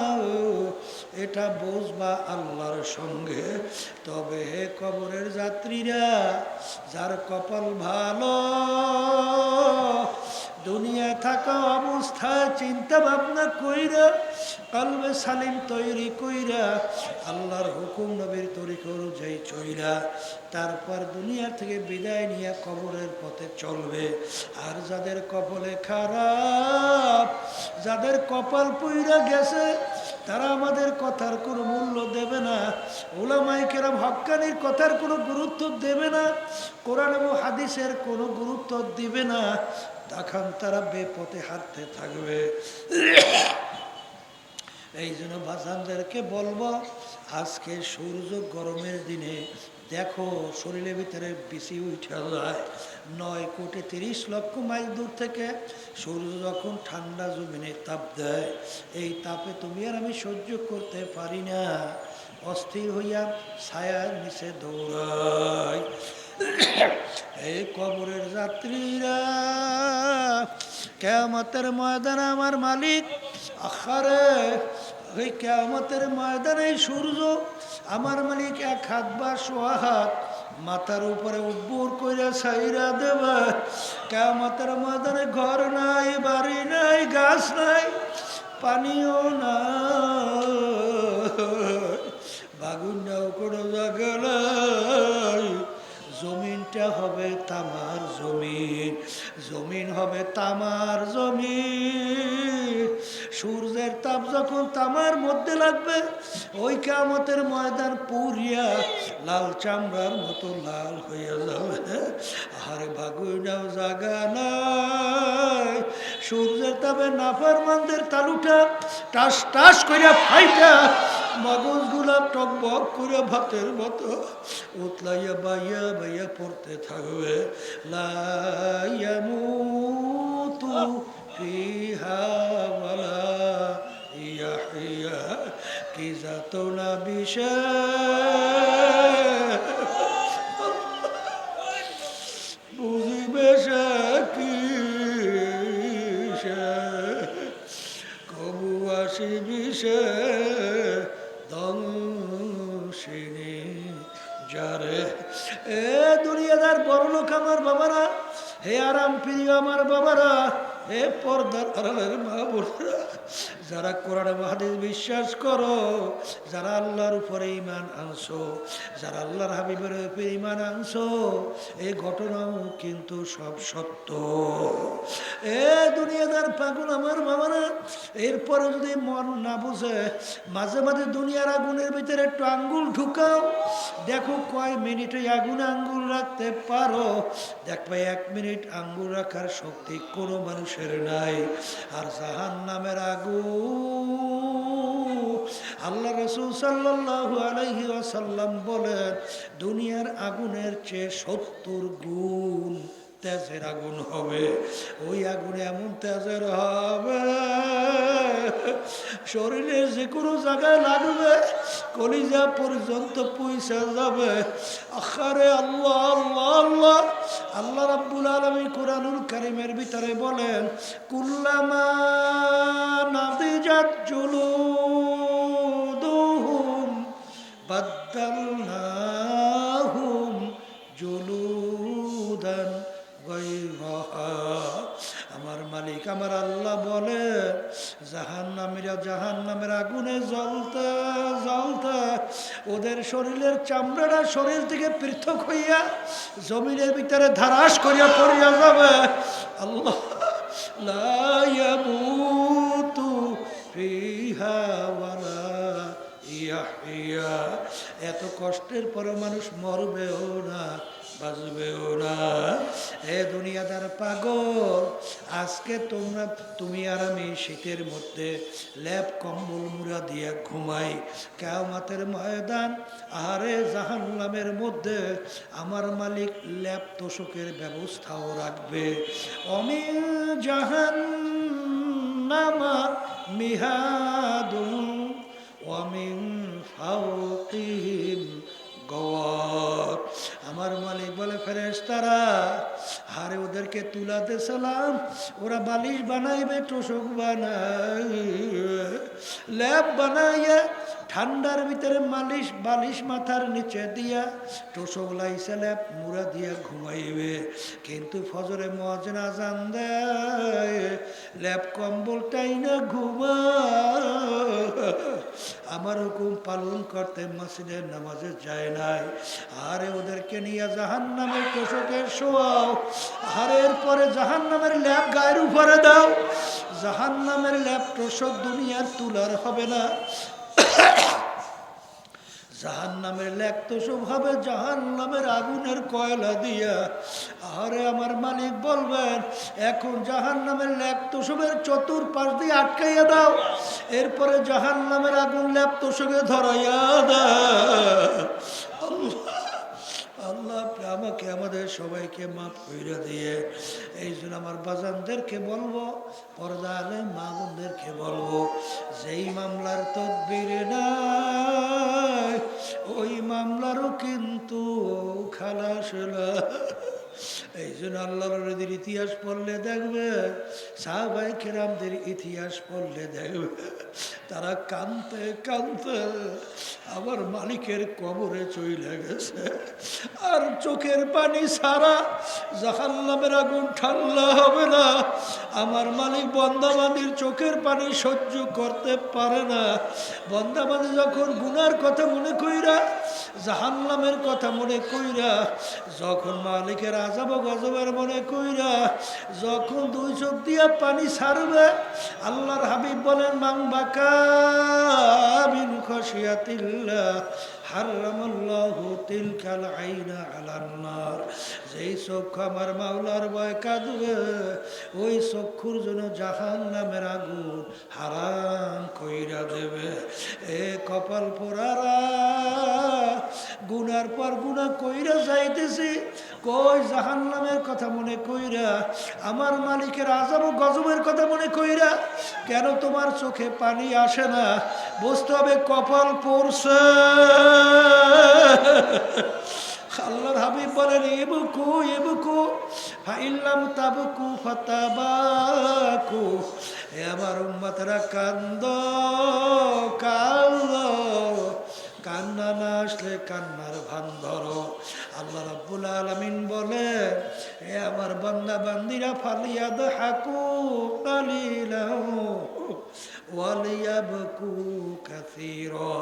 এটা বুঝবা আল্লাহর সঙ্গে। তবে হে কবরের যাত্রীরা, যার কপাল ভালো, দুনিয়ায় থাকা অবস্থায় চিন্তা ভাবনা কইরা কলবে সালিম তৈরি কইরা আল্লাহর হুকুম নবীর তরিকা অনুযায়ী চইরা তারপর দুনিয়া থেকে বিদায় নিয়ে কবরের পথে চলবে। আর যাদের কপালে খারাপ, যাদের কপাল পুইরা গেছে, তারা আমাদের কথার কোনো মূল্য দেবে না, উলামায়ে কেরাম হক্কানির কথার কোনো গুরুত্ব দেবে না, কোরআন এবং হাদিসের কোনো গুরুত্ব দিবে না, তখন তারা বেপথে হাঁটতে থাকবে। এই জন্য বাজানদেরকে বলবো, আজকে সূর্য গরমের দিনে দেখো শরীরের ভিতরে বেশি উঠে যায়। 9 কোটি 30 লক্ষ মাইল দূর থেকে সূর্য যখন ঠান্ডা জমিনে তাপ দেয়, এই তাপে তুমি আর আমি সহ্য করতে পারি না, অস্থির হইয়া ছায়ার নিচে দৌড়াই। এই কবরের যাত্রীরা, কিয়ামতের ময়দানে আমার মালিক, আখারে ওই কিয়ামতের ময়দানে সূর্য আমার মালিক 1 হাত বা 1.5 হাত মাথার উপরে উব্বুর করে ছাইরা দেবে। কিয়ামতের ময়দানে ঘর নাই, বাড়ি নাই, গাছ নাই, পানিও নাই, বাগুনটাও কোনো জায়গা নাই। জমিনটা হবে তামার জমিন, জমিন হবে তামার জমিন, সূর্যের তাপ যখন তামার মধ্যে লাগবে, ওই কিয়ামতের ময়দান পুরিয়া লাল চামড়ার মতো লাল হয়ে যাবে। আরে ভাগুইনাও জাগা নাই, সূর্যের তাপে নাফরমানদের তালুটা টাস টাস করে ফাইটা মগজগুলা টকবক করে ভাতের মতো উতলাইয়া বাইয়া বাইয়া পড়তে থাকবে। লা ইয়ামুতু ফিহা ওয়ালা ইয়াহইয়া, কি যাতনা বিষয় বুঝিবে সে কি, কবু আসিবি সে দংশিনী যারে। এ দুনিয়াদার বড় লোক আমার বাবারা, হে আরাম প্রিয় আমার বাবারা, হে পর্দার আড়ালের মা বোনেরা, যারা কোরআন হাদিস বিশ্বাস করো, যারা আল্লাহর উপরে ঈমান আনছো, যারা আল্লাহর হাবিবের উপরে ঈমান আনছো, এই ঘটনাও কিন্তু সব সত্য। এ দুনিয়াদার পাগল আমার বাবারা, এরপরে যদি মন না বুঝে, মাঝে মাঝে দুনিয়ার আগুনের ভিতরে একটু আঙ্গুল ঢুকাও, দেখো কয় মিনিটে আগুনে আঙ্গুল রাখতে পারো। দেখবে 1 মিনিট আঙ্গুল রাখার শক্তি কোনো মানুষের নাই। আর জাহান্নামের আগুন, আল্লাহ রাসূল সাল্লাল্লাহু আলাইহি ওয়াসাল্লাম বলেন, দুনিয়ার আগুনের চেয়ে 70 গুণ তেজের আগুন হবে। ওই আগুনে এমন তেজের হবে, শরীরের যে কোনো জায়গায় লাগবে, কলিজা পর্যন্ত পৌঁছে যাবে। আখারে আল্লাহ আল্লাহ আল্লাহ, আল্লাহ রাব্বুল আলামিন কুরআনুল কারীমের ভিতরে বলেন, কুল্লামা নাদিজাত জুলুদুহুম বাদদালনাহুম জুলুদান গায়রাহা। আমার মালিক আমার আল্লাহ বলে, জাহান্নামীরা জাহান্নামের আগুনে জ্বলতে জ্বলতে ওদের শরীরের চামড়াটা শরীর থেকে পৃথক হইয়া জমিনের ভিতরে ধারাস করিয়া পড়িয়া যাবে। আল্লাহ, লা ইয়ামুতু ফিহা ওয়ালা ইয়াহইয়া। এত কষ্টের পরে মানুষ মরবেও না, বাঁচবেও না। এ দুনিয়াদার পাগল, আজকে তুমি আর আমি শীতের মধ্যে লেপ কম্বল মুড়া দিয়ে ঘুমাই, কিয়ামতের ময়দান আহারে জাহান্নামের মধ্যে আমার মালিক লেপ তোষকের ব্যবস্থাও রাখবে। অমিন জাহান্নামা মিহাদুন ওয়ামিন ফাওকিহিম গওয়ার। আমার মালিক বলে, ফেরেশতারা, হারে ওদেরকে তুলাতে সালাম, ওরা বালিশ বানাইবে, তোষক বানাইবে, ল্যাব বানাইয়া ঠান্ডার ভিতরে বালিশ মাথার নিচে দিয়া তোষক লাইছে ল্যাব মুড়া দিয়া ঘুমাইবে। কিন্তু ফজরে মুয়াজ্জিন আযান দেয়, ল্যাব কম্বলটাই না ঘুমা, আমার হুকুম পালন করতে মসজিদের নামাজে যায় নাই। আরে ওদেরকে নিয়ে জাহান্নামের তোষকে শোয়াও, আরে এরপরে জাহান্নামের ল্যাব গায়ের উপরে দাও। জাহান্নামের ল্যাব তোষক দুনিয়ার তুলার হবে না, জাহান্নামের ল্যাব তোষক হবে জাহান্নামের আগুনের কয়লা দিয়া। আরে আমার মালিক বলবেন, এখন জাহান্নামের ল্যাব তোষকের চতুর্পাশ দিয়ে আটকাইয়া দাও, এরপরে জাহান্নামের আগুন ল্যাব তোষকে ধরাইয়া দাও। আল্লাহ আমাকে আমাদের সবাইকে মাফ কইরা দিয়ে, এই জন্য আমার বাজানদেরকে বলবো, পর্দা আলেম মা বোনদেরকে বলবো, যেই মামলার তদবির নাই ওই মামলারও কিন্তু খালাস হলো। এই জন্য আল্লাহর নবীর ইতিহাস পড়লে দেখবে, সাহাবায়ে কেরামদের ইতিহাস পড়লে দেখবে, তারা কাঁদতে কাঁদতে আমার মালিকের কবরে চলে গেছে। আর চোখের পানি ছাড়া জাহান্নামের আগুন ঠান্ডা হবে না। আমার মালিক বন্দাবান্দির চোখের পানি সহ্য করতে পারে না। বন্দাবান্দি যখন গুনার কথা মনে কইরা, জাহান্নামের কথা মনে কইরা, যখন মালিকের আযাব ও গজবের মনে কইরা, যখন দুই চোখ দিয়া পানি ছাড়বে, আল্লাহর হাবিব বলেন মান বাকা মিন খাশিয়াতিল্লাহ হারামাল্লাহু তিলকাল আইনা আলান নার। যেই চক্ষু আমার মাওলার ভয় কাঁদবে, ওই চক্ষুর জন্য জাহান্নামের আগুন হারাম কইরা দেবে। এ কপাল পোড়ারা, গুনার পর গুনাহ কইরা যাইতেছি, কই জাহান্নামের কথা মনে কইরা, আমার মালিকের আযাব ও গজবের কথা মনে কইরা কেন তোমার চোখে পানি আসে না? বুঝতে হবে কপাল পড়ছে। আল্লাহর হাবিব বলেন ইবকু ইবকু ফাইল্লাম তাবকু ফাতাবাকু। হে আমার উম্মতরা, কান্দো কান্দো, কান্না না আসলে কান্নার ভান ধরো। আল্লাহ রাব্বুল আলামিন বলে, হে আমার বান্দা বান্দিরা, ফালিয়াদহাকু কালিলান ওয়ালিয়াবকু কাসীরা।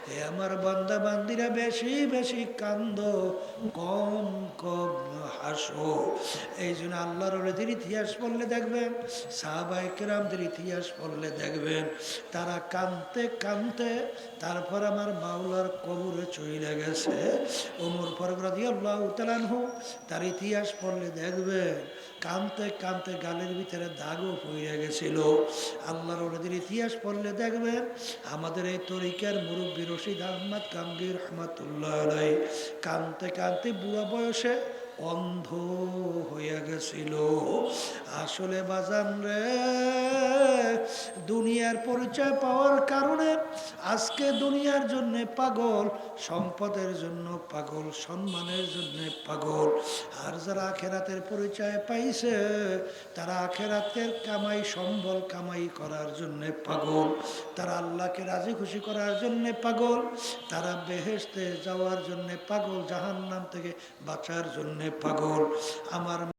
হে আমার বান্দা বান্দিরা, বেশি বেশি কান্দো, কম কম হাসো। এই জন্য আল্লাহর ওলিদের ইতিহাস পড়লে দেখবেন, সাহাবায়ে কেরামদের ইতিহাস পড়লে দেখবেন, তারা কাঁদতে কাঁদতে তারপর আমার মাওলার কবরে চলে গেছে। ওমর ফারুক রাদিয়াল্লাহু তাআলা আনহু, তার ইতিহাস পড়লে দেখবেন কাঁদতে কাঁদতে গালের ভিতরে দাগও পড়ে গেছিল। আল্লাহর ওলিদের ইতিহাস পড়লে দেখবেন, আমাদের এই তরিকার মুরব্বী রশিদ আহমদ কামগি রহমাতুল্লাহ আলাইহি কাঁদতে কাঁদতে বুড়া বয়সে অন্ধ হয়ে গেছিল। আসলে বাজান রে, দুনিয়ার পরিচয় পাওয়ার কারণে আজকে দুনিয়ার জন্য পাগল, সম্পদের জন্য পাগল, সম্মানের জন্য পাগল। আর যারা আখেরাতের পরিচয় পাইছে, তারা আখেরাতের কামাই সম্বল কামাই করার জন্য পাগল, তারা আল্লাহকে রাজি খুশি করার জন্য পাগল, তারা বেহেশতে যাওয়ার জন্য পাগল, জাহান্নাম থেকে বাঁচার জন্য পাগল। আমার